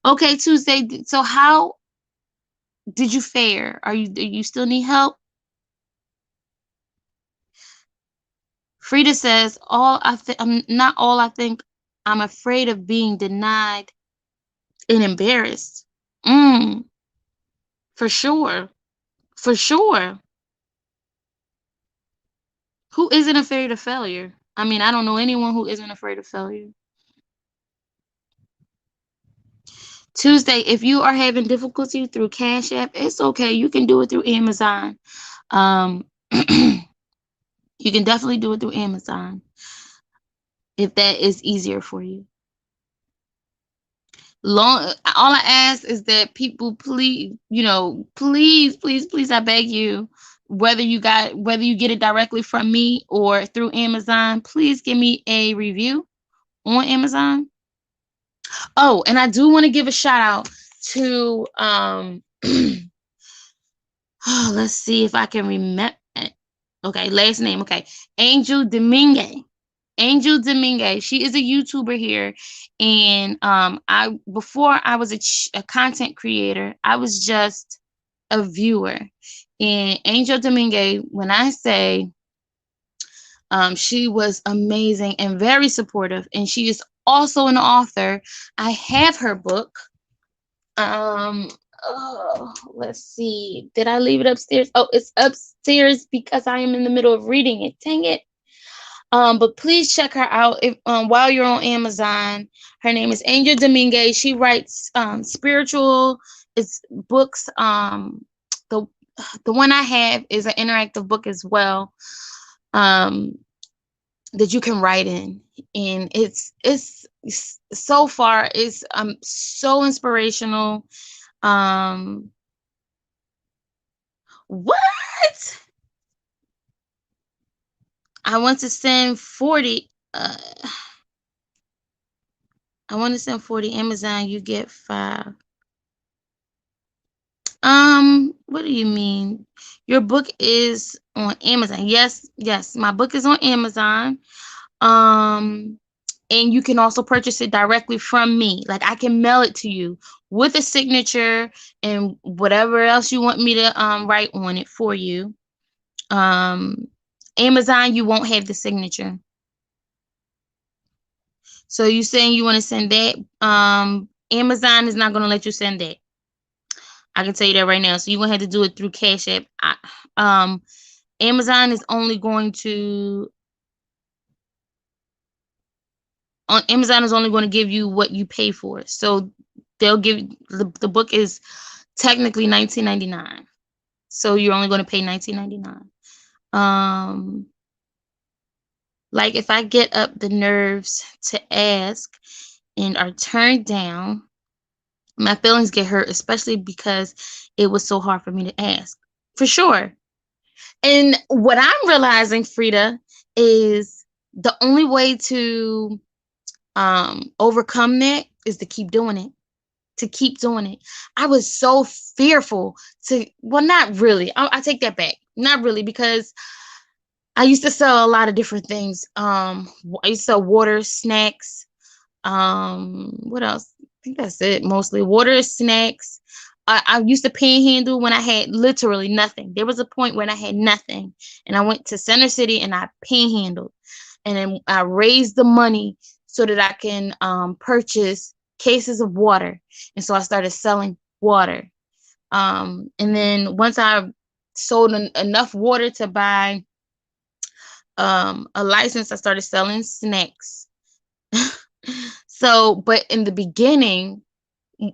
Okay, Tuesday. So how did you fare? Do you still need help? Frida says, I'm not all I think. I'm afraid of being denied and embarrassed. For sure. For sure. Who isn't afraid of failure? I mean, I don't know anyone who isn't afraid of failure. Tuesday, if you are having difficulty through Cash App, it's okay. You can do it through Amazon. You can definitely do it through Amazon if that is easier for you. All I ask is that people please, please, I beg you, whether you get it directly from me or through Amazon, please give me a review on Amazon. Oh, and I do want to give a shout out to let's see if I can remember. Okay, last name. Okay, Angel Domingue. Angel Domingue. She is a YouTuber here, and before I was a content creator, I was just a viewer. And Angel Domingue, when I say she was amazing and very supportive, and she is also an author. I have her book. Let's see. Did I leave it upstairs? Oh, it's upstairs because I am in the middle of reading it. Dang it. But please check her out if while you're on Amazon. Her name is Angel Dominguez. She writes spiritual it's books. The the one I have is an interactive book as well. Um, that you can write in, and it's so far it's so inspirational. Um, what? I want to send 40. I want to send 40 Amazon, you get 5. What do you mean? Your book is on Amazon. Yes, yes, my book is on Amazon. Um, and you can also purchase it directly from me. Like I can mail it to you with a signature and whatever else you want me to write on it for you. Um, Amazon, you won't have the signature. So you saying you want to send that? Amazon is not going to let you send that. I can tell you that right now. So you won't have to do it through Cash App. Um, Amazon is only going to on Amazon is only going to give you what you pay for. So they'll give the book is technically 19.99. So you're only going to pay 19.99. Like if I get up the nerves to ask and are turned down, my feelings get hurt, especially because it was so hard for me to ask. For sure. And what I'm realizing, Frida, is the only way to overcome that is to keep doing it. To keep doing it. I was so fearful to, well, not really. I take that back. Not really, because I used to sell a lot of different things. I used to sell water, snacks. What else? I think that's it. Mostly water, snacks. I used to panhandle when I had literally nothing. There was a point when I had nothing, and I went to Center City and I panhandled, and then I raised the money so that I can purchase cases of water, and so I started selling water. And then once I sold enough water to buy a license, I started selling snacks. So, but in the beginning,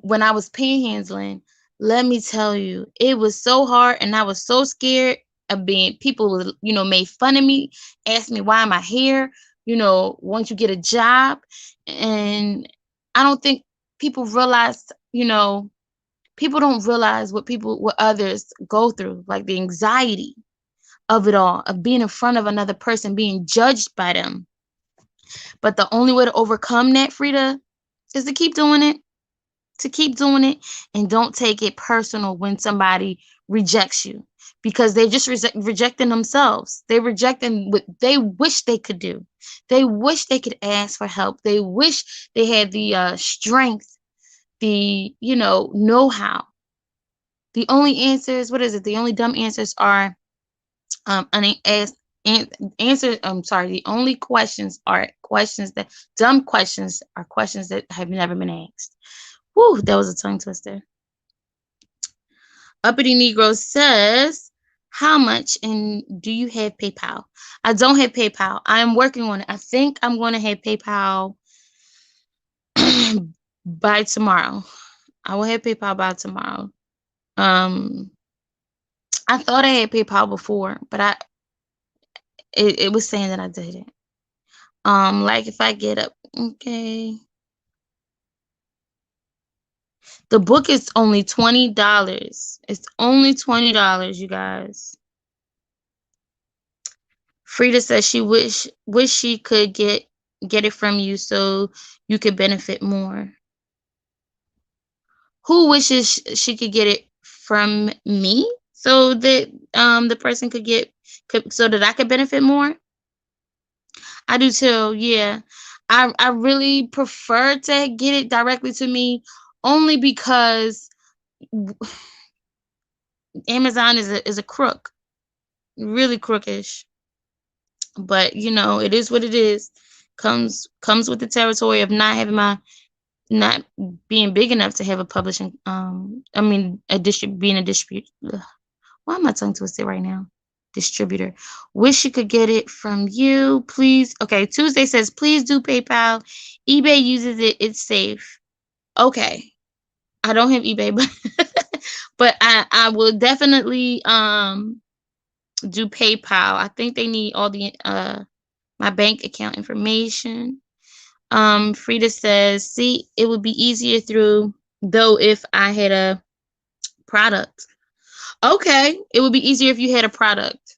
when I was panhandling, let me tell you, it was so hard, and I was so scared of being people, made fun of me, asked me why am I here, once you get a job. And I don't think people realize, people don't realize what others go through, like the anxiety of it all, of being in front of another person, being judged by them. But the only way to overcome that, Frida, is to keep doing it, and don't take it personal when somebody rejects you, because they're just rejecting themselves. They're rejecting what they wish they could do. They wish they could ask for help. They wish they had the strength, the know-how. The only answers, what is it? The only dumb answers are unasked answer. I'm sorry. The only questions are questions that dumb questions are questions that have never been asked. Whew, that was a tongue twister. Uppity Negro says, how much and do you have PayPal? I don't have PayPal. I'm working on it. I think I'm going to have PayPal by tomorrow. I will have PayPal by tomorrow. I thought I had PayPal before, but it was saying that I didn't. Like if I get up, okay. The book is only $20. It's only $20, you guys. Frida says she wish she could get it from you so you could benefit more. Who wishes she could get it from me so that the person so that I could benefit more? I do too. Yeah. I really prefer to get it directly to me, only because Amazon is a crook, really crookish. But it is what it is. Comes with the territory of not being big enough to have a publishing. I mean, being a distribute. Why am I tongue twisted right now? distributor. Wish you could get it from you. Please. Okay. Tuesday says, please do PayPal. eBay uses it. It's safe. Okay. I don't have eBay, but but I will definitely do PayPal. I think they need all the my bank account information. Frida says, see, it would be easier through though if I had a product. Okay, it would be easier if you had a product.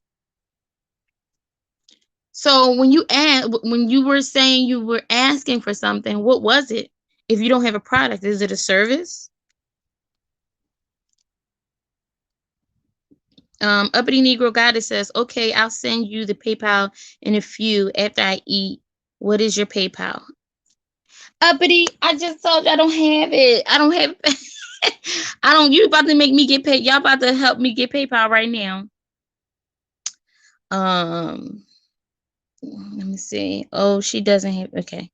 So when you were saying you were asking for something, what was it? If you don't have a product, is it a service? Uppity Negro Goddess says, okay, I'll send you the PayPal in a few after I eat. What is your PayPal? Uppity, I just told you I don't have it. I don't have I don't you about to make me get paid. Y'all about to help me get PayPal right now. Let me see. Oh, she doesn't have okay.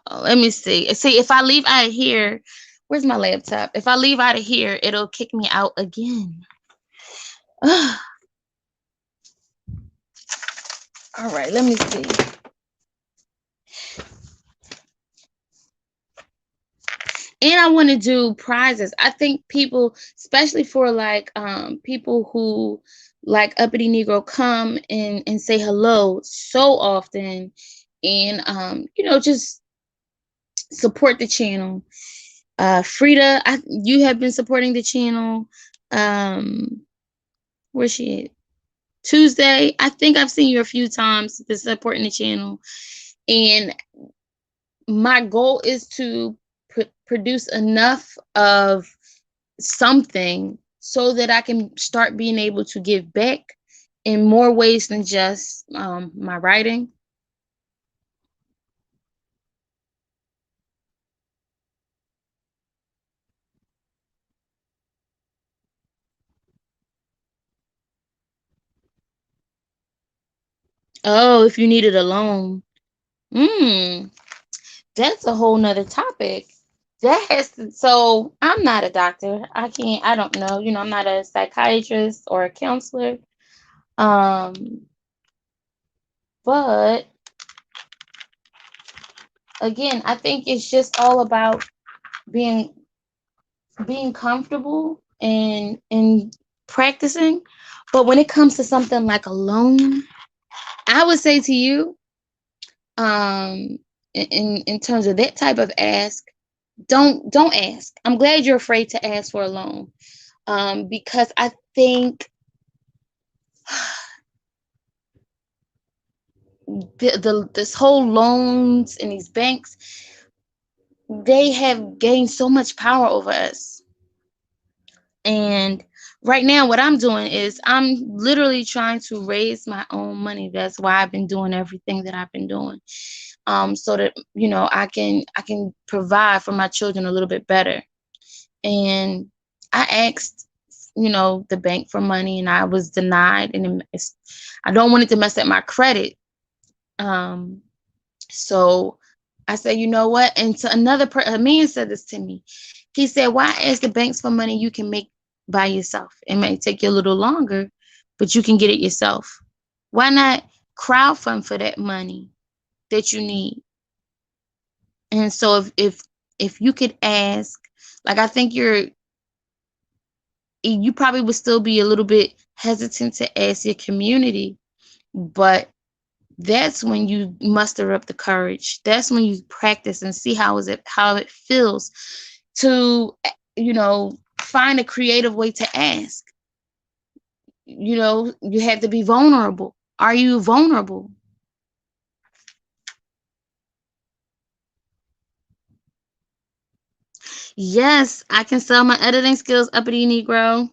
Let me see. See, if I leave out of here, where's my laptop? If I leave out of here, it'll kick me out again. All right, let me see. And I want to do prizes. I think people, especially for like people who like Uppity Negro come and say hello so often and you know, just support the channel. Frida, you have been supporting the channel. Where's she at? Tuesday, I think I've seen you a few times for supporting the channel. And my goal is to produce enough of something so that I can start being able to give back in more ways than just my writing. Oh, if you needed a loan. That's a whole nother topic. That has to, so I'm not a doctor. I don't know. You know, I'm not a psychiatrist or a counselor. Um, but again, I think it's just all about being comfortable and practicing. But when it comes to something like a loan, I would say to you, in terms of that type of ask, don't ask. I'm glad you're afraid to ask for a loan. Because I think this whole loans and these banks, they have gained so much power over us. And right now what I'm doing is I'm literally trying to raise my own money. That's why I've been doing everything that I've been doing. So that, you know, I can provide for my children a little bit better. And I asked, you know, the bank for money and I was denied, and I don't want it to mess up my credit. So I said, you know what? And to a man said this to me. He said, why ask the banks for money you can make by yourself? It may take you a little longer, but you can get it yourself. Why not crowdfund for that money that you need? And so if you could ask, like, I think you probably would still be a little bit hesitant to ask your community, but that's when you muster up the courage. That's when you practice and see how it feels to, you know, find a creative way to ask. You know, you have to be vulnerable. Are you vulnerable? Yes, I can sell my editing skills, Uppity Negro.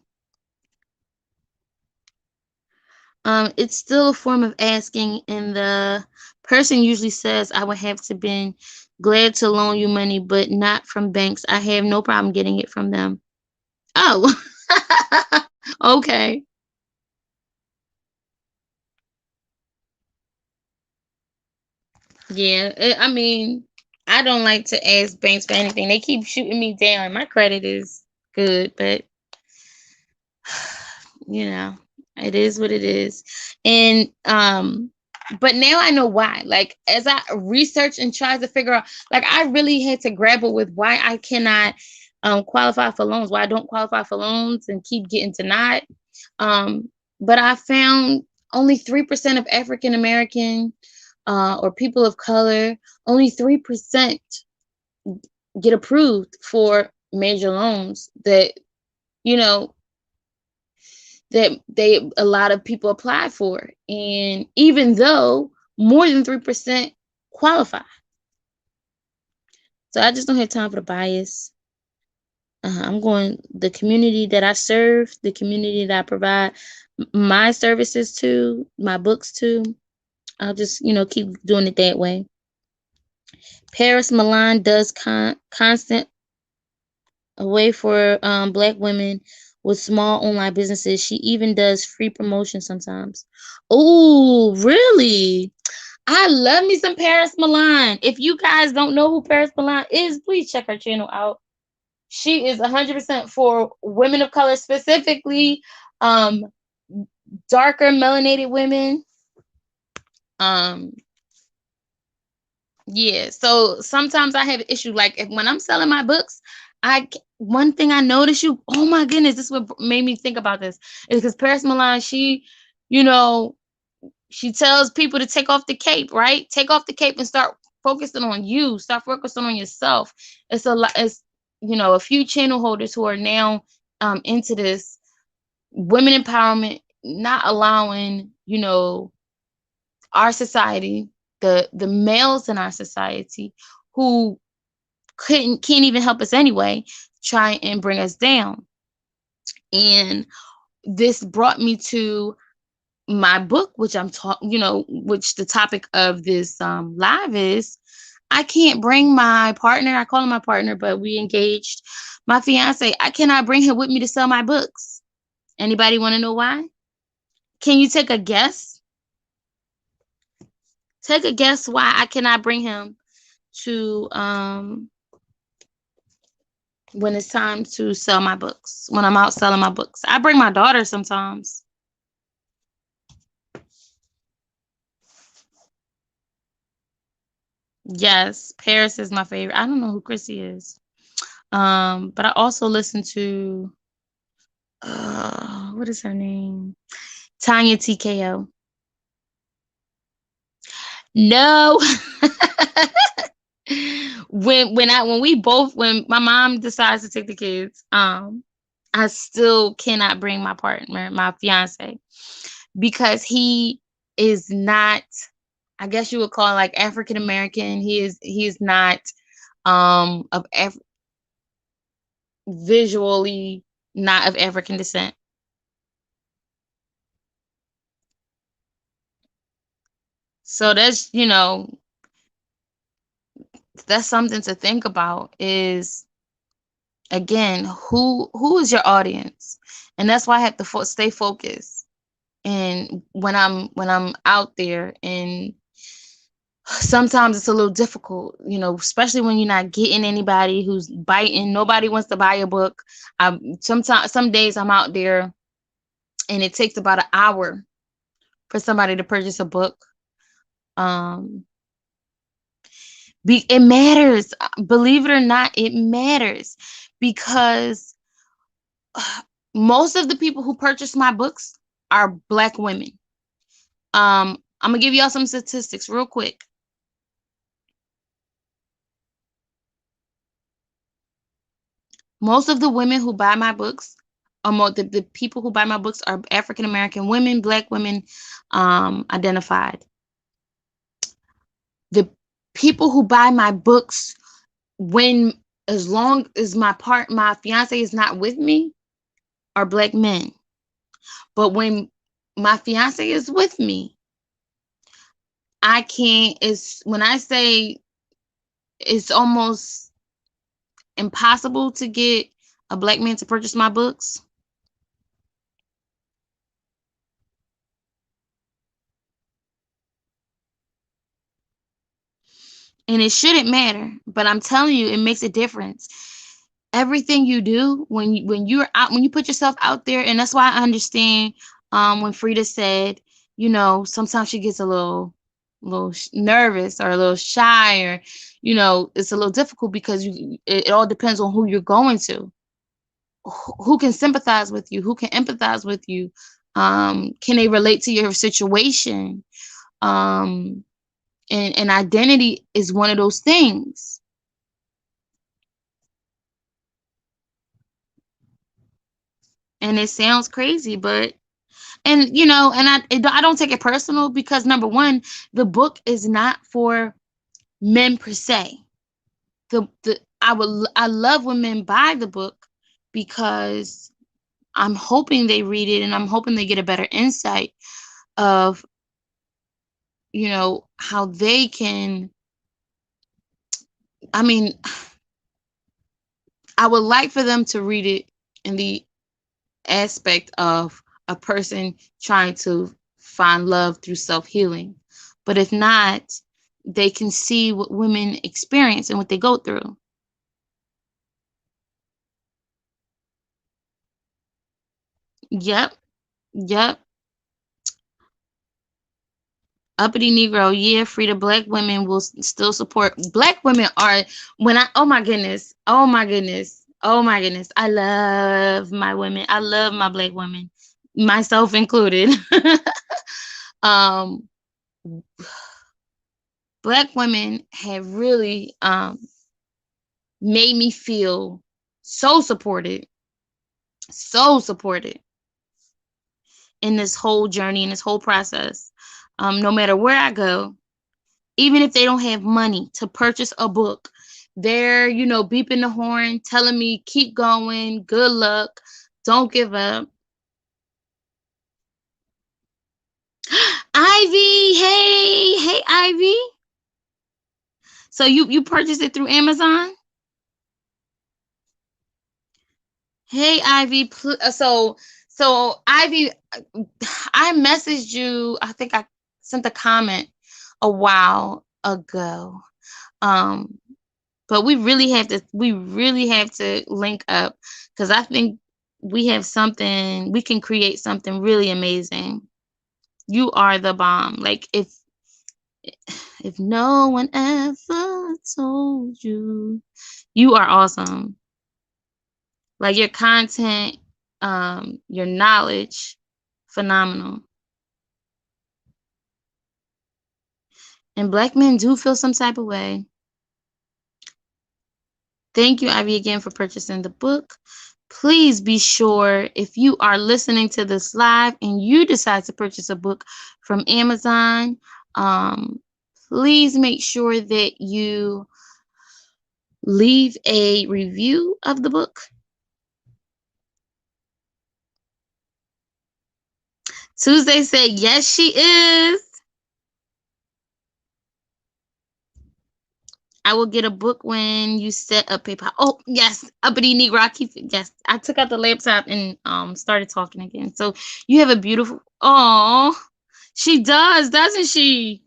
It's still a form of asking, and the person usually says, I would have to been glad to loan you money, but not from banks. I have no problem getting it from them. Oh, okay. Yeah, I mean, I don't like to ask banks for anything. They keep shooting me down. My credit is good, but you know, It is what it is. And but now I know why. Like as I research and try to figure out, like I really had to grapple with why I cannot qualify for loans, why I don't qualify for loans and keep getting denied. But I found only 3% of African American or people of color, only 3% get approved for major loans that, you know, that a lot of people apply for. And even though more than 3% qualify. So I just don't have time for the bias. I'm going the community that I serve, the community that I provide my services to, my books to. I'll just, keep doing it that way. Paris Milan does constant a way for Black women with small online businesses. She even does free promotion sometimes. Oh, really? I love me some Paris Milan. If you guys don't know who Paris Milan is, please check her channel out. She is 100% for women of color, specifically darker melanated women. Yeah, so sometimes I have an issue. Like when I'm selling my books, one thing I noticed, oh my goodness, this is what made me think about this, is because Paris Milan, she, she tells people to take off the cape, right? Take off the cape and start focusing on you. Start focusing on yourself. It's a lot. It's a few channel holders who are now into this women empowerment, not allowing our society, the males in our society who can't even help us anyway, try and bring us down. And this brought me to my book, which I'm talking, which the topic of this live is, I can't bring my partner, I call him my partner, but we engaged, my fiance, I cannot bring him with me to sell my books. Anybody want to know why? Can you take a guess? Take a guess why I cannot bring him to when it's time to sell my books, when I'm out selling my books. I bring my daughter sometimes. Yes, Paris is my favorite. I don't know who Chrissy is. But I also listen to what is her name? Tanya TKO. No. when my mom decides to take the kids, I still cannot bring my partner, my fiance, because he is not, I guess you would call it like African American. He is not of visually not of African descent. So that's that's something to think about, is again, who is your audience? And that's why I have to stay focused. And when I'm out there, and sometimes it's a little difficult, especially when you're not getting anybody who's biting. Nobody wants to buy a book. Some days I'm out there and it takes about an hour for somebody to purchase a book. It matters. Believe it or not, it matters, because most of the people who purchase my books are Black women. I'm gonna give y'all some statistics real quick. Most of the women who buy my books, or the people who buy my books, are African American women, Black women, identified. The people who buy my books, as long as my fiance is not with me, are Black men. But when my fiance is with me, I can't, when I say it's almost impossible to get a Black man to purchase my books. And it shouldn't matter, but I'm telling you, it makes a difference. Everything you do when you put yourself out there, and that's why I understand when Frida said, sometimes she gets a little nervous or a little shy, or it's a little difficult because it all depends on who you're going to, who can sympathize with you, who can empathize with you, can they relate to your situation, um, and identity is one of those things. And it sounds crazy, but I don't take it personal, because number one, the book is not for men per se. I love when men buy the book, because I'm hoping they read it and I'm hoping they get a better insight of how they can. I mean, I would like for them to read it in the aspect of a person trying to find love through self-healing. But if not, they can see what women experience and what they go through. Yep, yep. Uppity Negro, yeah, Frida. Black women will still support. Black women are, oh my goodness, oh my goodness, oh my goodness. I love my women. I love my Black women, myself included. um, Black women have really made me feel so supported, so supported in this whole journey, in this whole process. No matter where I go, even if they don't have money to purchase a book, they're, beeping the horn, telling me, keep going, good luck, don't give up. Ivy, hey, Ivy. So you purchased it through Amazon? Hey, Ivy. So Ivy, I messaged you. I think I sent a comment a while ago. Um, but we really have to link up, because I think we can create something really amazing. You are the bomb. Like, if no one ever told you, you are awesome. Like, your content, your knowledge, phenomenal. And Black men do feel some type of way. Thank you, Ivy, again for purchasing the book. Please be sure, if you are listening to this live and you decide to purchase a book from Amazon, please make sure that you leave a review of the book. Tuesday said, yes, she is. I will get a book when you set up PayPal. Oh, yes, Uppity Negro. Yes, I took out the laptop and started talking again. So you have a beautiful. Oh, she does, doesn't she?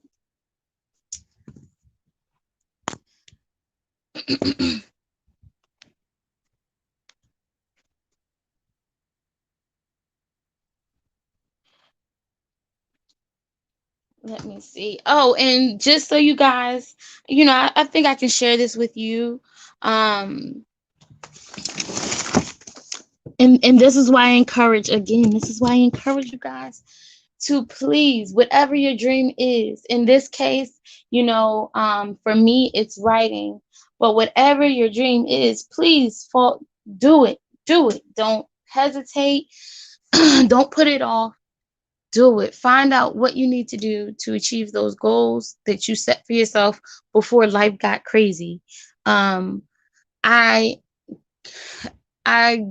Let me see. Oh, and just so you guys, I think I can share this with you. Um, and this is why I encourage, again, this is why I encourage you guys to please, whatever your dream is. In this case, for me, it's writing. But whatever your dream is, please do it. Do it. Don't hesitate. Don't put it off. Do it. Find out what you need to do to achieve those goals that you set for yourself before life got crazy. I I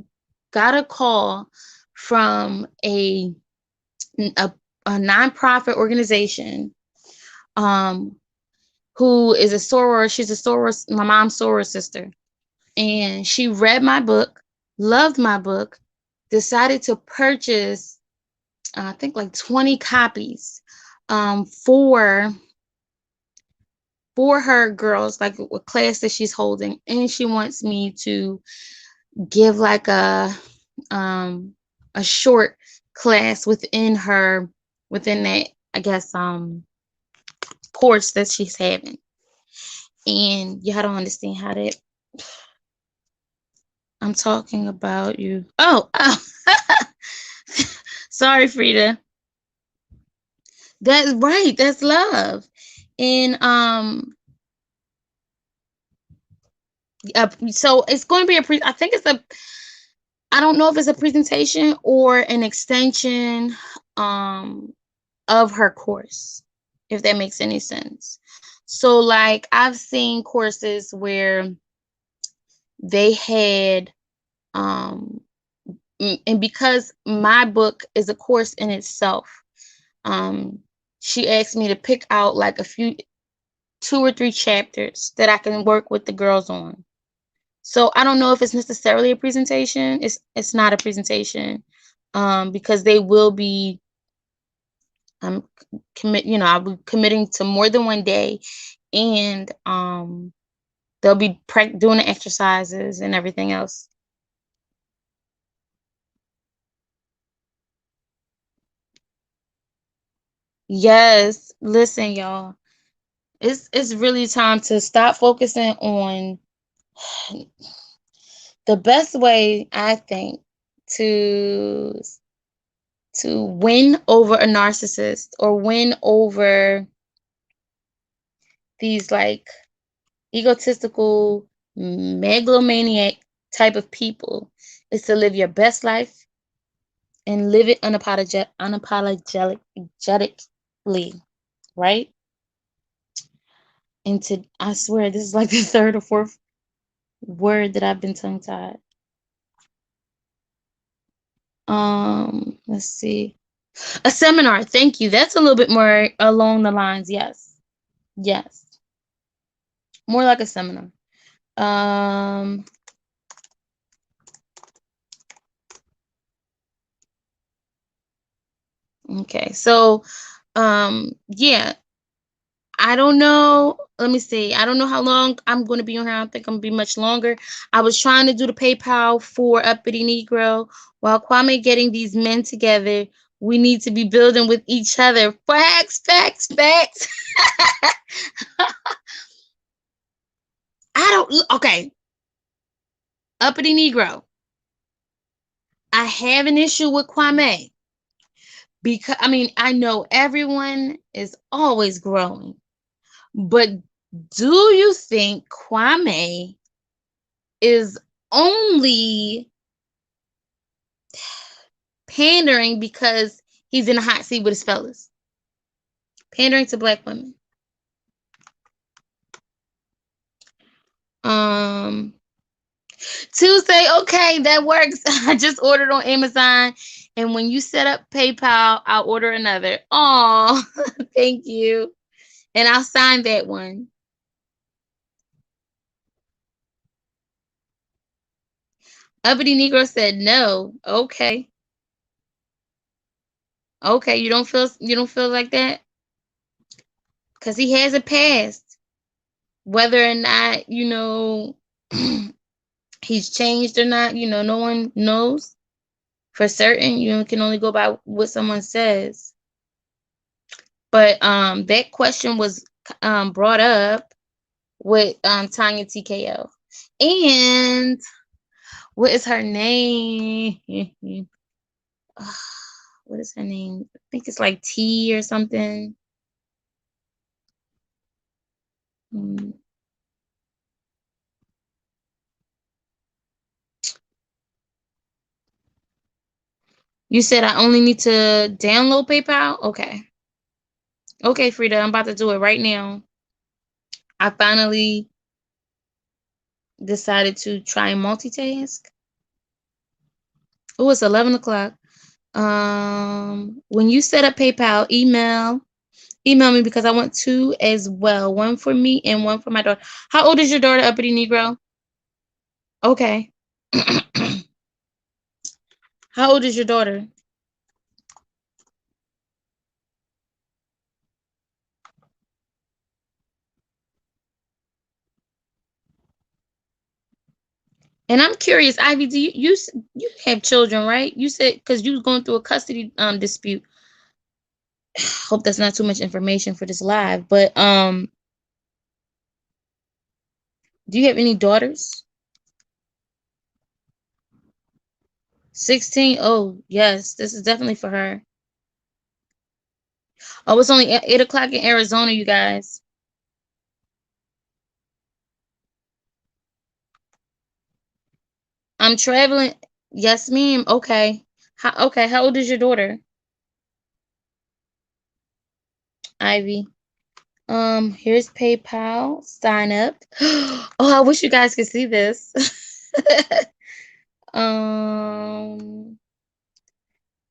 got a call from a nonprofit organization, who is a soror. She's a soror, my mom's soror sister, and she read my book, loved my book, decided to purchase, I think, like 20 copies, for her girls, like a class that she's holding, and she wants me to give like a short class within that, I guess, course that she's having. And y'all don't understand how that I'm talking about you. Oh. Sorry, Frida. That's right. That's love. And so it's going to be I think it's a, I don't know if it's a presentation or an extension um of her course, if that makes any sense. So like I've seen courses where they had um and because my book is a course in itself, um she asked me to pick out like a few, 2 or 3 chapters that I can work with the girls on. So I don't know if it's necessarily a presentation. It's not a presentation, because they will be I'll be committing to more than one day, and they'll be doing the exercises and everything else. Yes, listen, y'all. It's really time to stop focusing on the best way, I think, to win over a narcissist or win over these like egotistical megalomaniac type of people is to live your best life and live it unapologetically, right? And to, I swear this is like the third or fourth word that I've been tongue tied. Let's see. A seminar. Thank you. That's a little bit more along the lines. Yes. Yes. More like a seminar. Um, okay. So, yeah, I don't know. Let me see. I don't know how long I'm going to be on here. I don't think I'm going to be much longer. I was trying to do the PayPal for Uppity Negro while Kwame getting these men together. We need to be building with each other. Facts, facts, facts. Okay. Uppity Negro. I have an issue with Kwame because, I mean, I know everyone is always growing, but do you think Kwame is only pandering because he's in a hot seat with his fellas? Pandering to black women. Um, Tuesday, okay, that works. I just ordered on Amazon, and when you set up PayPal, I'll order another. Oh, thank you, and I'll sign that one. Uppity Negro said no. Okay. Okay, you don't feel like that? Because he has a past. Whether or not, he's changed or not, no one knows for certain. You can only go by what someone says. But that question was brought up with Tanya TKO. And what is her name? What is her name? I think it's like T or something. Hmm. You said I only need to download PayPal? Okay. Okay, Frida, I'm about to do it right now. I finally decided to try and multitask. Oh, it's 11 o'clock. When you set up PayPal, email me because I want two as well. One for me and one for my daughter. How old is your daughter, Uppity Negro? Okay. How old is your daughter? And I'm curious, Ivy, do you have children, right? You said because you was going through a custody dispute. Hope that's not too much information for this live, but do you have any daughters? 16. Oh, yes, this is definitely for her. Oh, it's only 8 o'clock in Arizona, you guys. I'm traveling. Yes, ma'am. Okay. Okay, how old is your daughter? Ivy. Here's PayPal. Sign up. Oh, I wish you guys could see this. um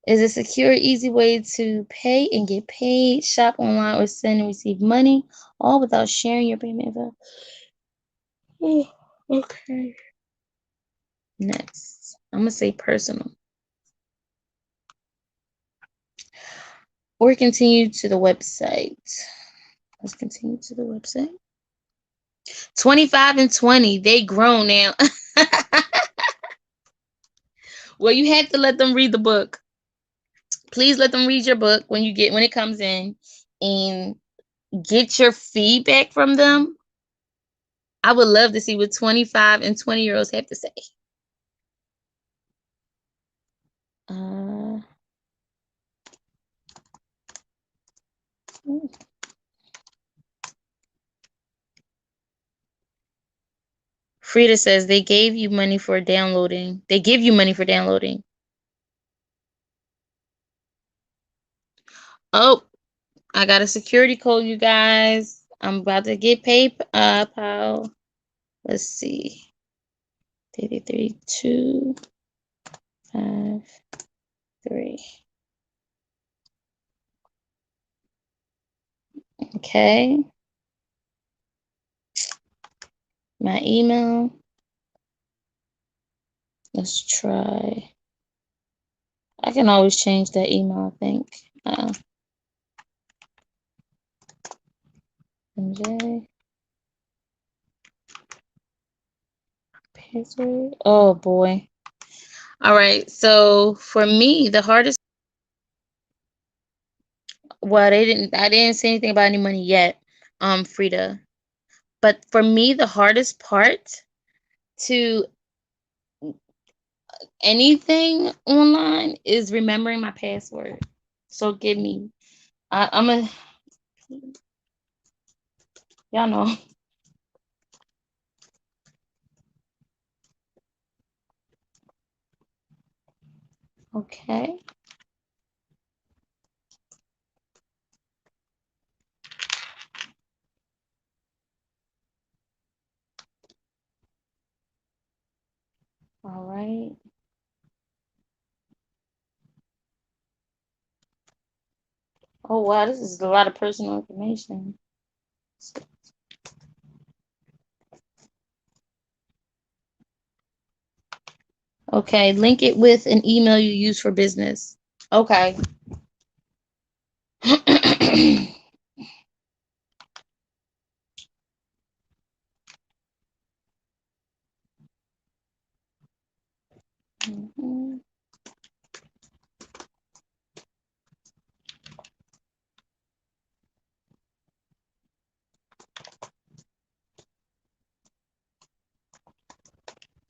is a secure, easy way to pay and get paid, shop online, or send and receive money, all without sharing your payment info. Oh, okay. Next. I'm gonna say personal. Or continue to the website. Let's continue to the website. 25 and 20. They grown now. Well, you have to let them read the book. Please let them read your book when it comes in, and get your feedback from them. I would love to see what 25 and 20-year-olds have to say. Uh, Frida says they gave you money for downloading. They give you money for downloading. Oh, I got a security code, you guys. I'm about to get PayPal. Let's see. 33, 5, 3. Okay. My email. Let's try. I can always change that email, I think. MJ. Password. Oh boy. All right. So for me, the hardest. Well, I didn't say anything about any money yet, Frida. But for me, the hardest part to anything online is remembering my password. So give me. I'm a. Y'all know. Okay. All right. Oh wow, this is a lot of personal information. Okay, link it with an email you use for business. Okay. Mhm.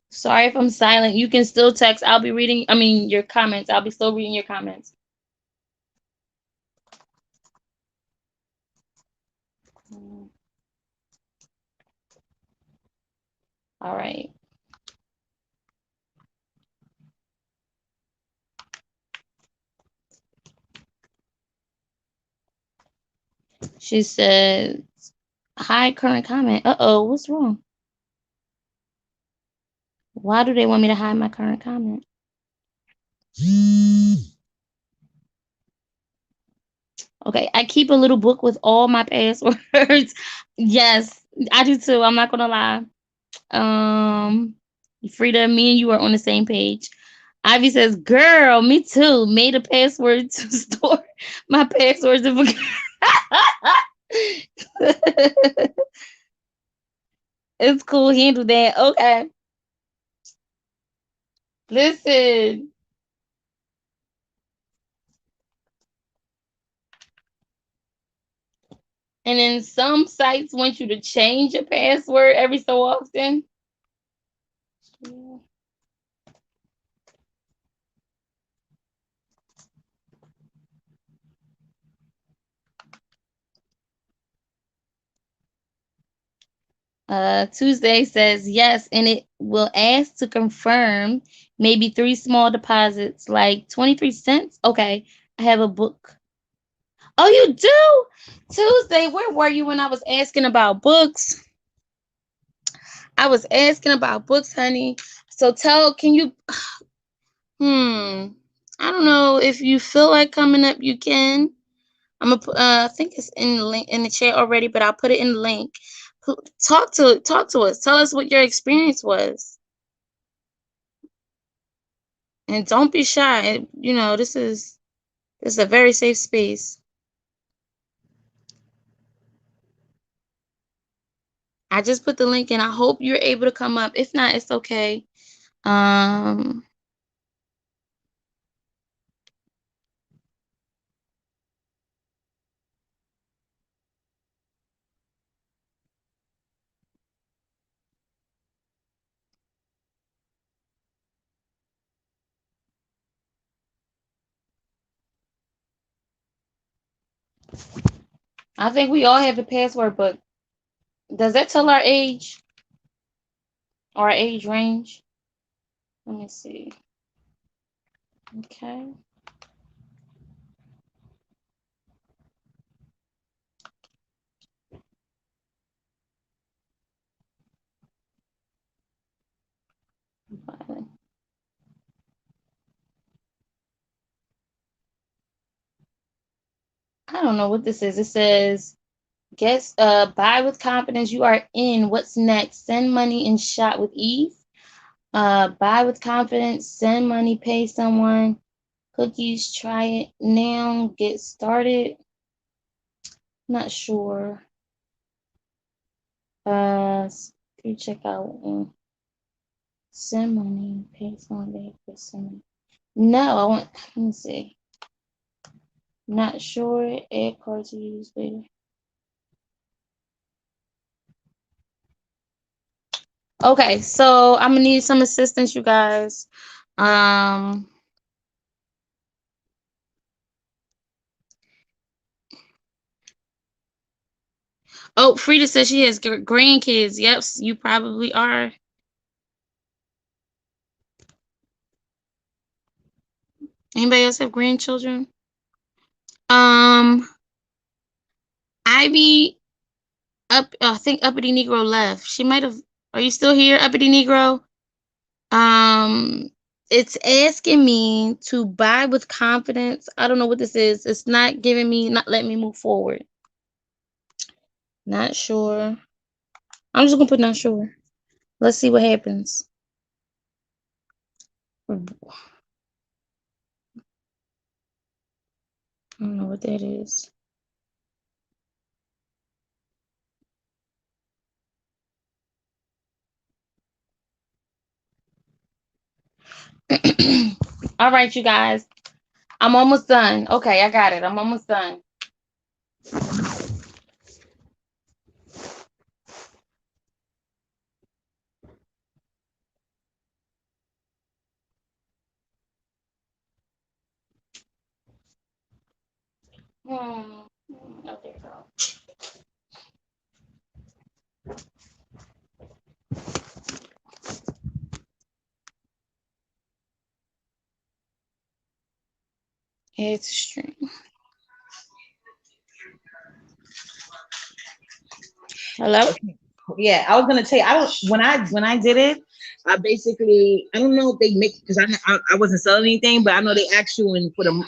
Sorry if I'm silent. You can still text. I'll be reading, your comments. I'll be still reading your comments. All right. She said, hi, current comment. Uh-oh, what's wrong? Why do they want me to hide my current comment? Okay, I keep a little book with all my passwords. Yes, I do too. I'm not gonna lie. Frida, me and you are on the same page. Ivy says, girl, me too. Made a password to store my passwords and forgot. It's cool. Handle that. Okay. Listen. And then some sites want you to change your password every so often. Tuesday says yes, and it will ask to confirm maybe three small deposits, like 23 cents. Okay, I have a book. Oh, you do? Tuesday, where were you when I was asking about books? I was asking about books, honey. So can you, I don't know if you feel like coming up, you can. I'm gonna put, I think it's in the link in the chat already, but I'll put it in the link. Talk to us. Tell us what your experience was. And don't be shy. You know, this is a very safe space. I just put the link in. I hope you're able to come up. If not, it's okay. Um, I think we all have a password book. Does that tell our age or our age range? Let me see. Okay. I don't know what this is. It says guess buy with confidence. You are in. What's next? Send money and shop with ease. Buy with confidence. Send money. Pay someone. Cookies. Try it now. Get started. Not sure. Uh, check out. Send money. Pay someone. Pay someone. No, I want. Let me see. Not sure. Add card to use later. Okay, so I'm gonna need some assistance, you guys. Um, oh, Frida says she has grandkids. Yep, you probably are. Anybody else have grandchildren? Um, Ivy up. I think Uppity Negro left. She might have. Are you still here, Uppity Negro? Um, it's asking me to buy with confidence. I don't know what this is. It's not giving me, not letting me move forward. Not sure. I'm just gonna put not sure. Let's see what happens. I don't know what that is. All right, you guys. I'm almost done. Okay, I got it. I'm almost done. Oh, there you go. It's stream. Hello? Yeah, I was gonna tell you. I don't when I did it, I basically I don't know if they make because I wasn't selling anything, but I know they asked you and for the.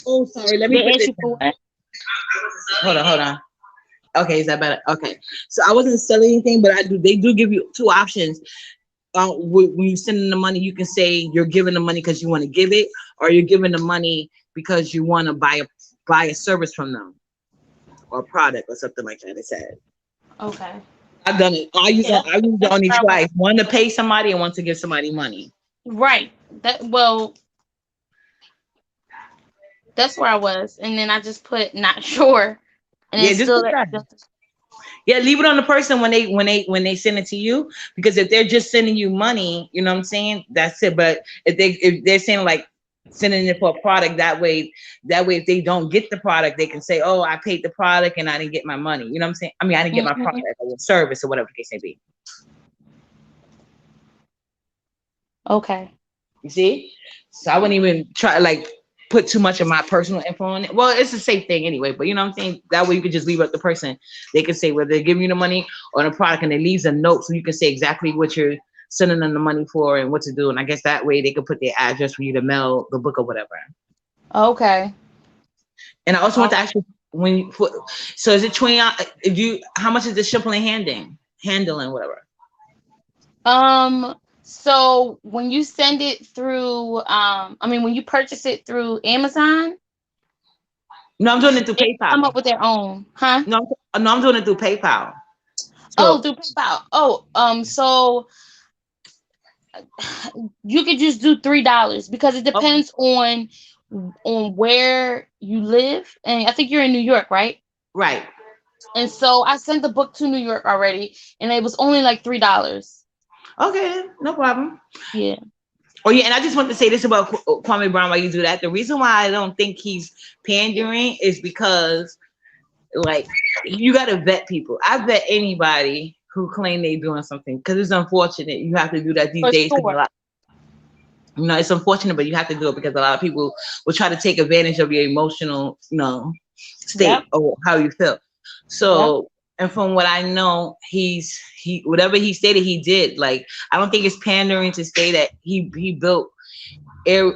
Oh, sorry. Let me They put asked this you for down. what? Hold on. Okay, is that better? Okay, so I wasn't selling anything, but I do. They do give you two options. When you send in the money, you can say you're giving the money because you want to give it, or you're giving the money because you want to buy a service from them or a product or something like that. It said. Okay. I've done it. Yeah, I use it that's only where I was. twice. One to pay somebody and one to give somebody money. Right. That's where I was, and then I just put not sure, and Yeah, it's just still put there. that. Yeah, leave it on the person when they send it to you, because if they're just sending you money, you know what I'm saying, that's it. But if they're saying like sending it for a product, that way if they don't get the product, they can say, oh, I paid the product and I didn't get my money. You know what I'm saying? I mean, I didn't get my Hmm. product or service or whatever the case may be. Okay. You see? So I wouldn't even try like put too much of my personal info on it. Well, it's the same thing anyway, but you know what I'm saying? That way you can just leave it the person. They can say whether they're giving you the money or the product, and it leaves a note so you can say exactly what you're sending them the money for and what to do. And I guess that way they can put their address for you to mail the book or whatever. Okay. And I also want All to right. ask you so is it 20 if you how much is the shipping and handling whatever? So when you send it through, when you purchase it through Amazon, No, I'm doing it through they come PayPal. up with their own, huh? No, I'm doing it through PayPal. Oh, So through PayPal. Oh, so you could just do $3 because it okay, depends on where you live, and I think you're in New York, right? right. And so I sent the book to New York already, and it was only like $3. Okay, no problem. Yeah. Oh yeah, and I just want to say this about Kwame Brown. Why you do that? The reason why I don't think he's pandering is because, like, you got to vet people. I vet anybody who claim they doing something because it's unfortunate. You have to do that these For days. 'Cause a sure. lot, it's unfortunate, but you have to do it because a lot of people will try to take advantage of your emotional, state Yep. or how you feel. Yep. So, and from what I know, he whatever he stated he did. Like, I don't think it's pandering to say that he built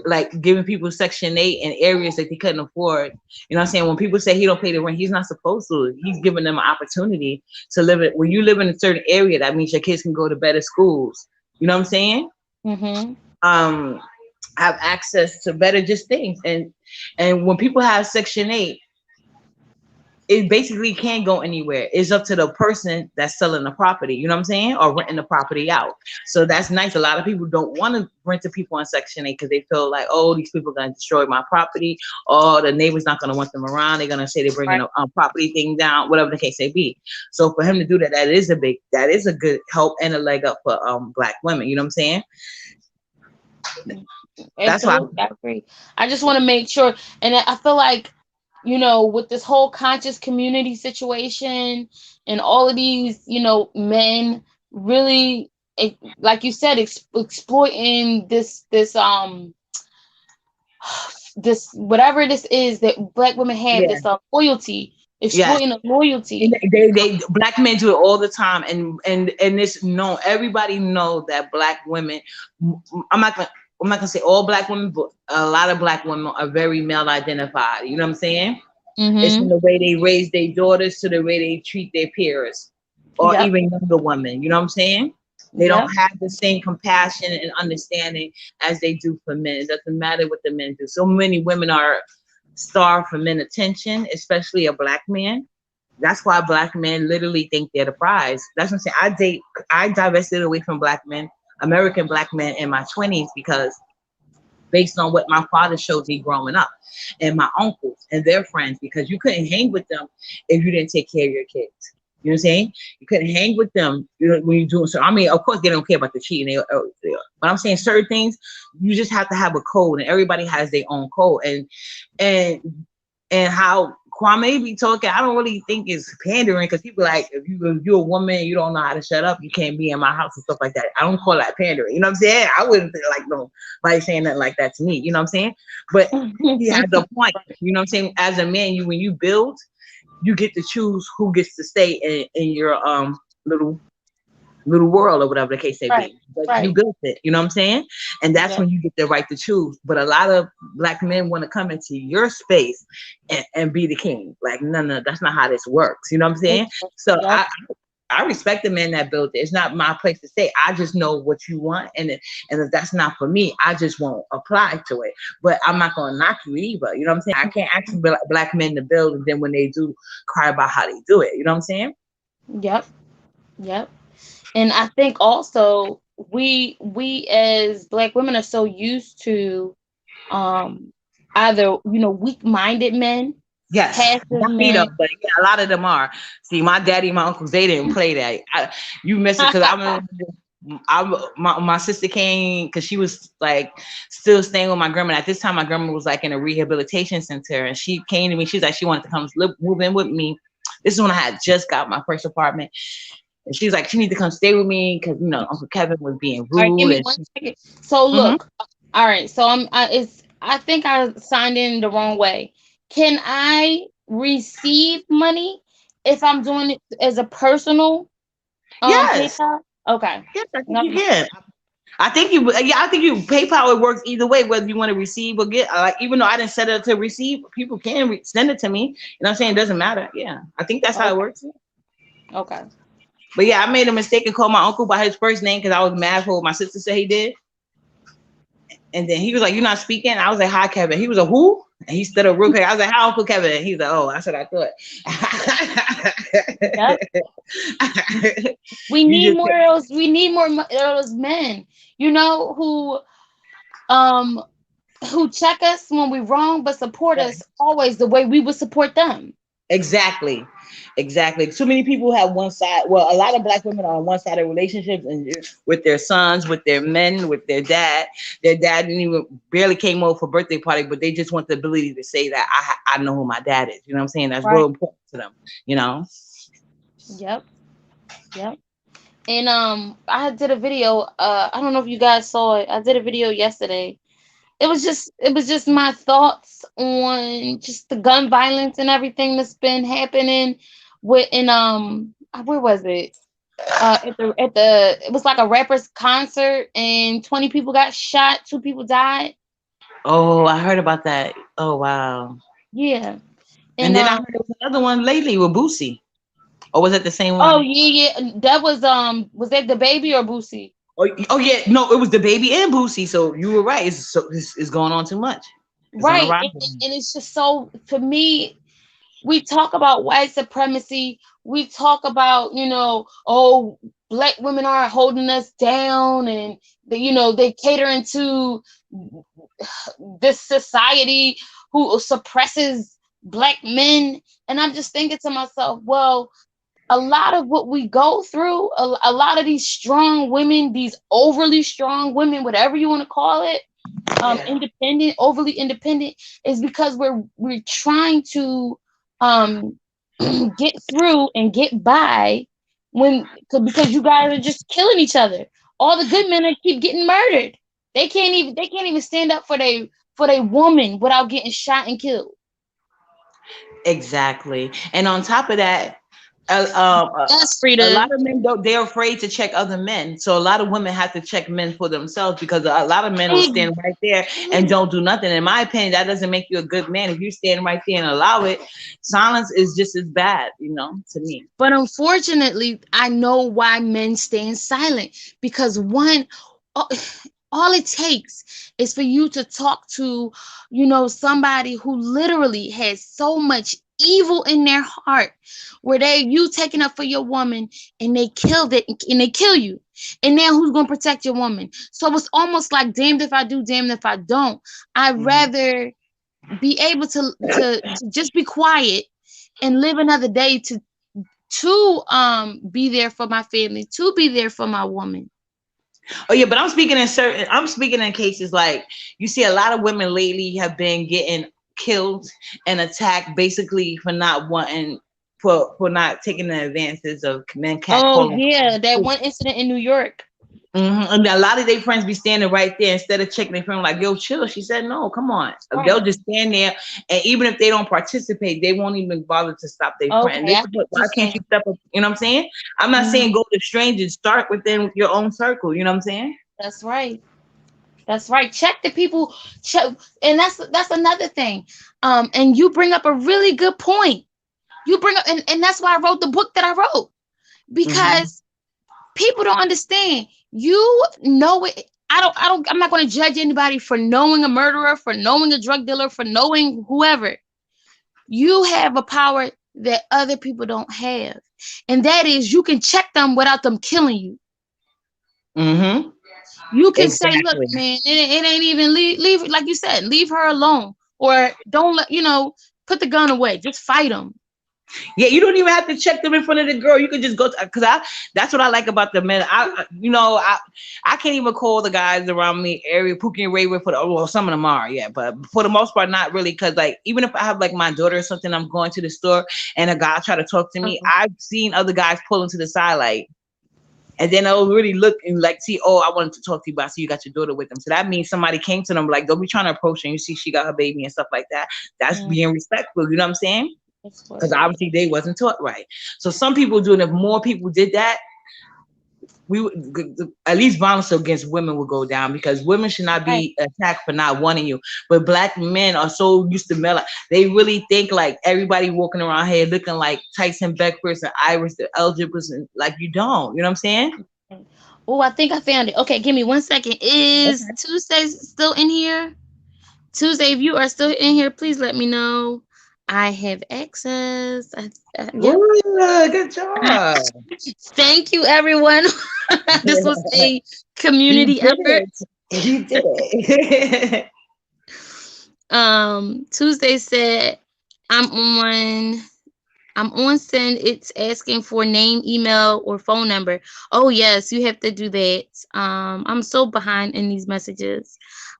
like giving people Section 8 in areas that they couldn't afford. You know what I'm saying? When people say he don't pay the rent, he's not supposed to. He's giving them an opportunity to live it. When you live in a certain area, that means your kids can go to better schools. You know what I'm saying? Mhm. Um, have access to better just things. And when people have Section 8, it basically can't go anywhere. It's up to the person that's selling the property, you know what I'm saying? Or renting the property out. So that's nice. A lot of people don't want to rent to people on Section 8 because they feel like, oh, these people are going to destroy my property, or the neighbor's not going to want them around. They're going to say they're bringing Right. a property thing down, whatever the case may be. So for him to do that, that is a good help and a leg up for Black women. You know what I'm saying? That's why. Absolutely, I agree. I just want to make sure, and I feel like, with this whole conscious community situation and all of these, men really, like you said, exploiting this whatever this is that Black women have, Yeah. this loyalty, Yes. exploiting the loyalty. And they Black men do it all the time, and it's known. Everybody know that Black women. I'm not gonna I'm not gonna say all Black women, but a lot of Black women are very male identified. You know what I'm saying? It's in Mm-hmm. the way they raise their daughters to the way they treat their peers, or Yep. even younger women. You know what I'm saying? They don't Yep. have the same compassion and understanding as they do for men. It doesn't matter what the men do. So many women are starved for men attention, especially a Black man. That's why Black men literally think they're the prize. That's what I'm saying. I divested away from Black men, American Black men, in my 20s because based on what my father showed me growing up, and my uncles and their friends, because you couldn't hang with them if you didn't take care of your kids. You know what I'm saying? You couldn't hang with them, when you're doing so. I mean, of course, they don't care about the cheating, but I'm saying certain things you just have to have a code, and everybody has their own code. And and how Kwame be talking, I don't really think it's pandering, because people like, if you're a woman, you don't know how to shut up, you can't be in my house and stuff like that. I don't call that pandering. You know what I'm saying? I wouldn't feel like nobody saying nothing like that to me. You know what I'm saying? But he has a point. You know what I'm saying? As a man, when you build, you get to choose who gets to stay in your little world or whatever the case may Right. be. But you Right. built it, you know what I'm saying? And that's Yep. when you get the right to choose. But a lot of Black men want to come into your space and be the king. Like, no, that's not how this works. You know what I'm saying? So Yep. I respect the men that built it. It's not my place to say. I just know what you want, and if that's not for me, I just won't apply to it. But I'm not gonna knock you either. You know what I'm saying? I can't ask Black men to build, and then when they do, cry about how they do it. You know what I'm saying? Yep. Yep. And I think also we as black women are so used to um either, weak-minded men, Yes, passive not me though, men. but yeah, a lot of them are. See, my daddy, my uncles, they didn't play that. You missed it because my sister came because she was like still staying with my grandma. At this time, my grandma was like in a rehabilitation center, and she came to me. She's like, she wanted to come move in with me. This is when I had just got my first apartment, and she's like, she need to come stay with me because Uncle Kevin was being All right, give rude. me And one second. So Mhm. look, all right. So I think I signed in the wrong way. Can I receive money if I'm doing it as a personal Yes, PayPal? Okay. yes, I think Never you mind. can. I think you, yeah, I think you PayPal. It works either way, whether you want to receive or get. Like, even though I didn't set it up to receive, people can send it to me. You know what I'm saying? It doesn't matter. Yeah, I think that's how it Okay. works. Okay. But yeah, I made a mistake and called my uncle by his first name because I was mad for what my sister said he did. And then he was like, "You're not speaking." I was like, "Hi, Kevin." He was like, "Who?" And he stood up real quick. I was like, "Hi, Uncle Kevin." And he was like, "Oh, that's what I thought." Yep. We You need just more of those. We need more of those men. Um who check us when we're wrong, but support us always the way we would support them. exactly, exactly. Too many people have one side. Well, a lot of black women are on one side of relationships and with their sons, with their men, with their dad. Their dad didn't even barely came over for birthday party, but they just want the ability to say that I know who my dad is. You know what I'm saying? That's real Right. important to them. You know. Yep. Yep. And I did a video. I don't know if you guys saw it. I did a video yesterday. It was just my thoughts on just the gun violence and everything that's been happening where was it? At the it was like a rapper's concert and 20 people got shot, 2 people died. Oh, I heard about that. Oh wow. Yeah. And And then I heard there was another one lately with Boosie. Or was it the same oh one? yeah, yeah. Was that the baby or Boosie? Oh yeah, no, it was the baby and Boosie. So you were right. It's going on too much. It's on the Right. rise. And it's just so, for me, we talk about white supremacy. We talk about, oh, black women are holding us down, and they catering to this society who suppresses black men. And I'm just thinking to myself, well, a lot of what we go through, a lot of these strong women, these overly strong women, whatever you want to call it, Yeah. independent, overly independent, is because we're trying to um get through and get by because you guys are just killing each other. All the good men keep getting murdered. They can't even stand up for their woman without getting shot and killed. Exactly. And on top of that, Yes, a lot Frida. of men don't, they're afraid to check other men. So a lot of women have to check men for themselves because a lot of men will stand right there and don't do nothing. In my opinion, that doesn't make you a good man. If you stand right there and allow it, silence is just as bad, to me. But unfortunately, I know why men stay silent, because one, all all it takes is for you to talk to, somebody who literally has so much evil in their heart, where you taking up for your woman and they killed it and they kill you. And now who's gonna protect your woman? So it's almost like damned if I do, damned if I don't. I'd Mhm. rather be able to just be quiet and live another day to be there for my family, to be there for my woman. Oh yeah, but I'm speaking in cases like you see a lot of women lately have been getting killed and attacked basically for not wanting for not taking the advances of men Oh catcalling. yeah, that one incident in New York. And a lot of their friends be standing right there instead of checking their friend like, yo, chill. She said, no, come on. They'll Right. just stand there. And even if they don't participate, they won't even bother to stop their friend. Okay, This I is get what, what you're why can't saying. you step up? You know what I'm saying? I'm not Mhm. saying go to strangers. Start within your own circle. You know what I'm saying? That's right. That's right. Check the people. Check, and that's another thing. And you bring up a really good point. You bring up, and that's why I wrote the book that I wrote, Mm-hmm. because people don't understand. You know it. I'm not going to judge anybody for knowing a murderer, for knowing a drug dealer, for knowing whoever. You have a power that other people don't have. And that is, you can check them without them killing you. Mm-hmm. You can say, look, Exactly. man, it ain't even leave, like you said, leave her alone. Or don't let, put the gun away. Just fight them. Yeah, you don't even have to check them in front of the girl. You can just go because that's what I like about the men. I can't even call the guys around me area Pookie and Raven for the well, some of them are, yeah, but for the most part, not really. Because like even if I have like my daughter or something, I'm going to the store and a guy try to talk to me. I've seen other guys pull into the side like, and then they'll really look and like see, oh, I wanted to talk to you, but I see you got your daughter with them. So that means somebody came to them like, don't be trying to approach her. And you see she got her baby and stuff like that. That's being respectful. You know what I'm saying? Because obviously they wasn't taught right. So some people do, and if more people did that, we would, at least violence against women would go down, because women should not be attacked for not wanting you. But black men are so used to male, they really think like everybody walking around here looking like Tyson Beckford and Iris the Elder person. Like you don't, you know what I'm saying? Oh, I think I found it. Okay, give me 1 second. Is Tuesday still in here? Tuesday, if you are still in here, please let me know. I have access. Yep. Ooh, good job. Thank you, everyone. This was a community effort. You did it. Tuesday said, I'm on send. It's asking for name, email, or phone number. Oh yes, you have to do that. I'm so behind in these messages.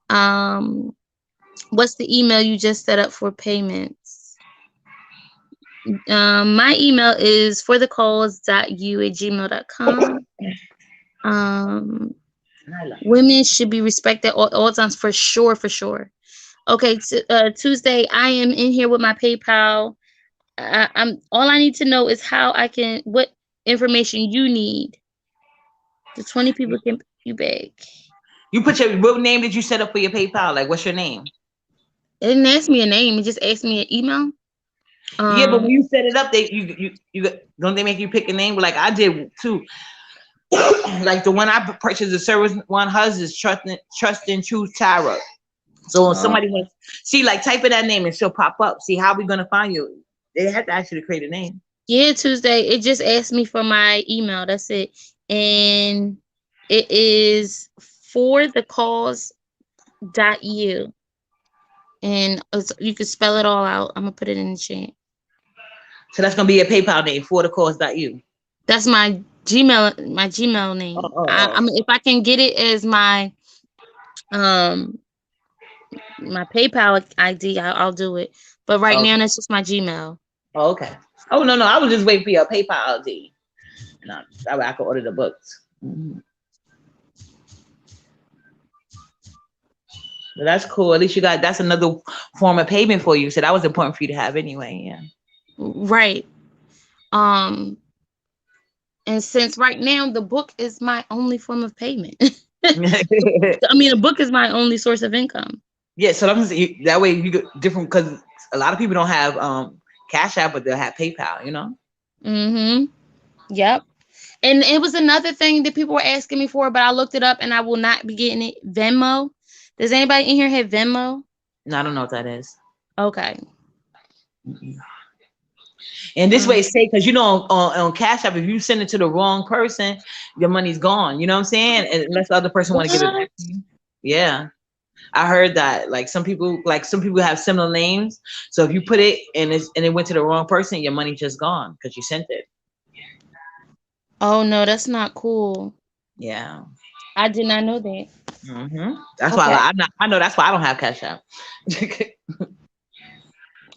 What's the email you just set up for payments? My email is forthecalls.u@gmail.com. Women should be respected at all times, for sure, for sure. Okay, Tuesday, I am in here with my PayPal. I'm all I need to know is what information you need. The 20 people can pay you back. You put what name did you set up for your PayPal? Like, what's your name? It didn't ask me a name. It just asked me an email. Yeah, but when you set it up, you don't they make you pick a name? Like I did too. Like the one I purchased, the service one, hers is Trust and Truth Tarot. So when somebody wants see, like type in that name and she'll pop up. See how we gonna find you? They have to actually create a name. Yeah, Tuesday. It just asked me for my email. That's it. And it is forthecalls.u. And you can spell it all out. I'm gonna put it in the chat. So that's gonna be a PayPal name, forthecalls.u. That's my Gmail name. I mean, if I can get it as my my PayPal ID, I'll do it. But right now, that's just my Gmail. Oh, okay. Oh no, I was just waiting for your PayPal ID. No, that way I can order the books. Mm-hmm. Well, that's cool. At least that's another form of payment for you. So that was important for you to have anyway. Yeah. Right. And since right now the book is my only form of payment. I mean, the book is my only source of income. Yeah, so that way you get different, because a lot of people don't have Cash App, but they'll have PayPal, you know? Mm-hmm. Yep. And it was another thing that people were asking me for, but I looked it up and I will not be getting it. Venmo. Does anybody in here have Venmo? No, I don't know what that is. Okay. Mm-hmm. And this way it's safe, because on Cash App, if you send it to the wrong person, your money's gone. You know what I'm saying? And unless the other person want to give it back to you. Yeah. I heard that like some people have similar names. So if you put it and it went to the wrong person, your money just gone because you sent it. Oh no, that's not cool. Yeah. I did not know that. Mm-hmm. That's why I know that's why I don't have Cash App.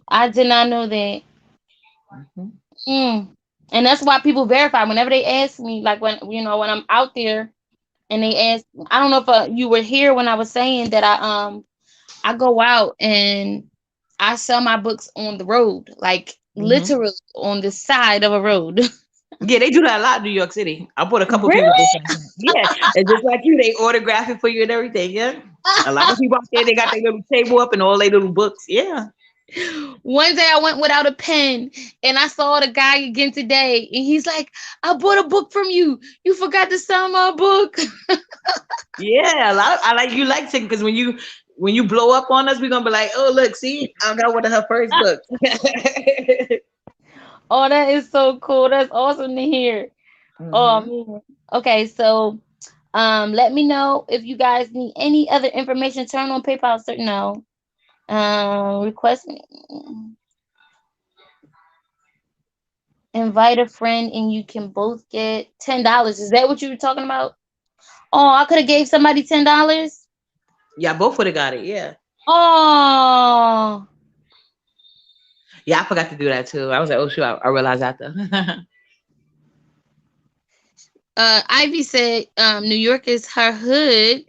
I did not know that. Mm-hmm. And that's why people verify whenever they ask me, like when I'm out there and they ask, I don't know if you were here when I was saying that I go out and I sell my books on the road, like literally on the side of a road. Yeah, they do that a lot in New York City. I bought a couple people. Yeah, and just like you, they autograph it for you and everything. Yeah, a lot of people out there, they got their little table up and all their little books. Yeah. One day I went without a pen and I saw the guy again today and he's like, I bought a book from you. You forgot to sell my book. Yeah, I like to, because when you blow up on us, we're gonna be like, oh look, see, I got one of her first books. Oh, that is so cool. That's awesome to hear. Oh Hmm. man. Okay, so let me know if you guys need any other information. Turn on PayPal, certain no. Request invite a friend and you can both get $10. Is that what you were talking about? Oh, I could have gave somebody $10. Yeah, both would have got it. Yeah. Oh, Yeah, I forgot to do that too. I was like, oh shoot, I realized after. Ivy said, New York is her hood.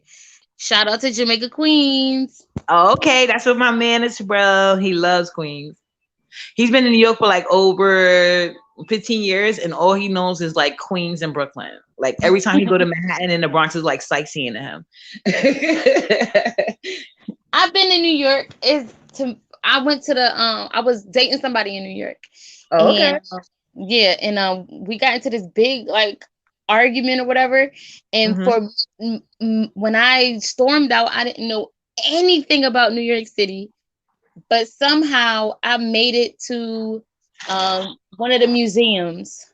Shout out to Jamaica Queens. Oh, okay, that's what my man is, bro. He loves Queens. He's been in New York for like over 15 years, and all he knows is like Queens and Brooklyn. Like every time he go to Manhattan and the Bronx is like sightseeing to him. I've been in New York. I went to the I was dating somebody in New York, Oh, okay. and yeah, and we got into this big like argument or whatever. And Hmm. for when I stormed out, I didn't know anything about New York City, but somehow I made it to one of the museums.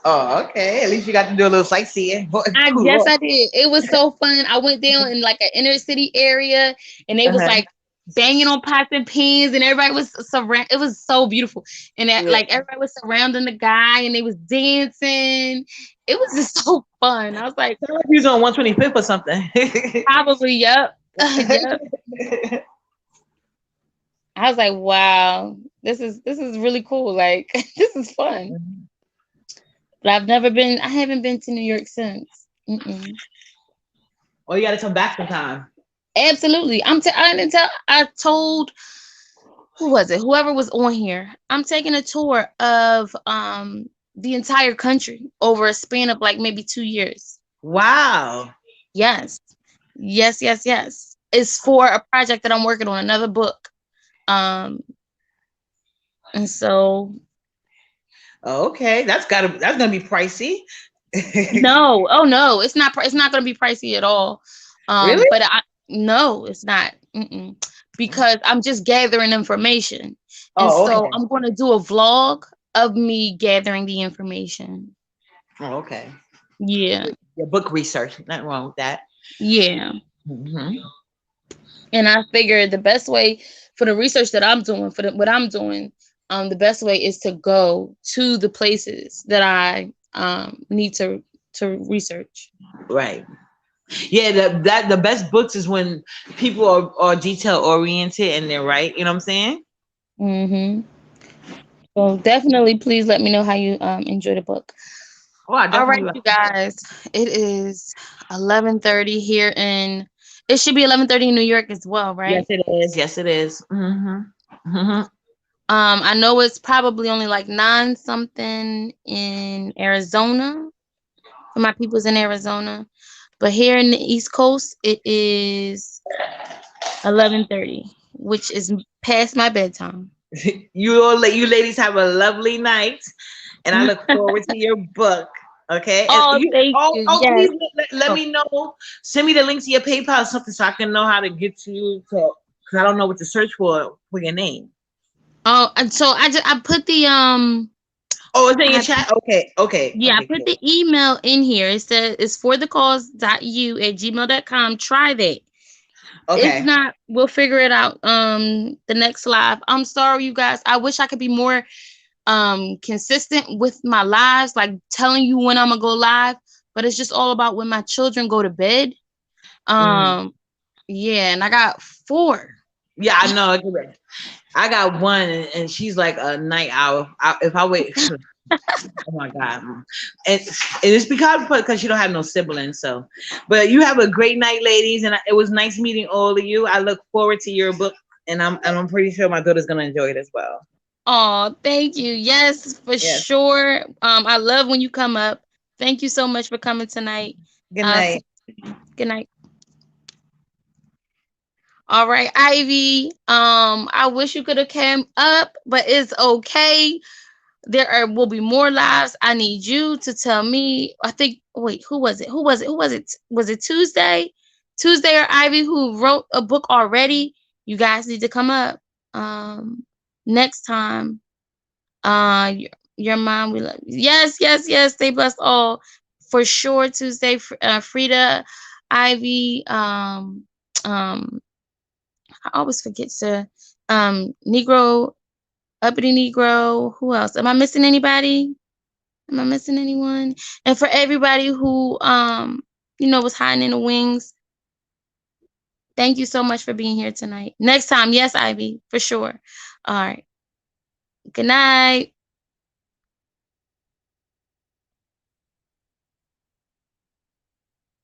Oh, okay. At least you got to do a little sightseeing. I guess Cool. I did. It was so fun. I went down in like an inner city area, and they was Uh-huh. like banging on pots and pans, and everybody was surround. It was so beautiful, and that, Yeah. like everybody was surrounding the guy, and they was dancing. It was just so fun. I was like, Sound like you was on 125th or something. probably, yep, yep. I was like, wow, this is really cool. Like this is fun. But I haven't been to New York since. Mm-mm. Oh, you got to come back sometime. Absolutely. I didn't tell. I told who was it? Whoever was on here. I'm taking a tour of the entire country over a span of like maybe 2 years. Wow. Yes. Yes, yes, yes. It's for a project that I'm working on, another book. Um and so Okay, that's gonna be pricey. no, oh no, it's not going to be pricey at all. Really? But I no, it's not. Mm-mm. Because I'm just gathering information. And Oh, so okay. I'm going to do a vlog of me gathering the information. Oh, okay. Yeah. Your book research, nothing wrong with that. Yeah. Hmm. And I figured the best way for the research that I'm doing, what I'm doing, the best way is to go to the places that I need to research. Right. Yeah, the best books is when people are detail oriented and they're right. You know what I'm saying? Hmm. So definitely, please let me know how you enjoy the book. Oh, I All definitely right, love. you guys. It is 11:30 here in. It should be 11:30 in New York as well, Yes, right? it is. Yes, it is. Mm-hmm. Hmm. I know it's probably only like 9 something in Arizona for my peoples in Arizona, but here in the East Coast, it is 11:30, which is past my bedtime. You ladies have a lovely night, and I look forward to your book. Okay, and Oh, thank you. Yes. please let Oh, me know. Send me the link to your PayPal or something so I can know how to get to you. Because I don't know what to search for your name. and so I put the Oh, it's in your I chat. Okay, okay, Yeah, I okay, put cool. the email in here. It says it's for the cause.u@gmail.com. Try that. If Okay. not, we'll figure it out the next live. I'm sorry, you guys. I wish I could be more consistent with my lives, like telling you when I'm gonna go live, but it's just all about when my children go to bed. Mm. Um yeah, and I got 4. Yeah, I know. I got one, and she's like a night owl. If I wait, oh my god, and it's because you don't have no siblings. So, but you have a great night, ladies, and it was nice meeting all of you. I look forward to your book, and I'm pretty sure my daughter's gonna enjoy it as well. Oh, thank you. Yes, for Yes. sure. I love when you come up. Thank you so much for coming tonight. Good I'll see night. you. Good night. All right, Ivy. I wish you could have came up, but it's okay. Will be more lives. I need you to tell me. I think. Wait, who was it? Who was it? Who was it? Was it Tuesday? Tuesday or Ivy who wrote a book already? You guys need to come up. Next time. Your mom, we love you. Yes, yes, yes. Stay blessed all for sure. Tuesday, Frida, Ivy, um, I always forget to, Negro, Uppity Negro. Who else? Am I missing anybody? Am I missing anyone? And for everybody who, was hiding in the wings, thank you so much for being here tonight. Next time, yes, Ivy, for sure. All right. Good night.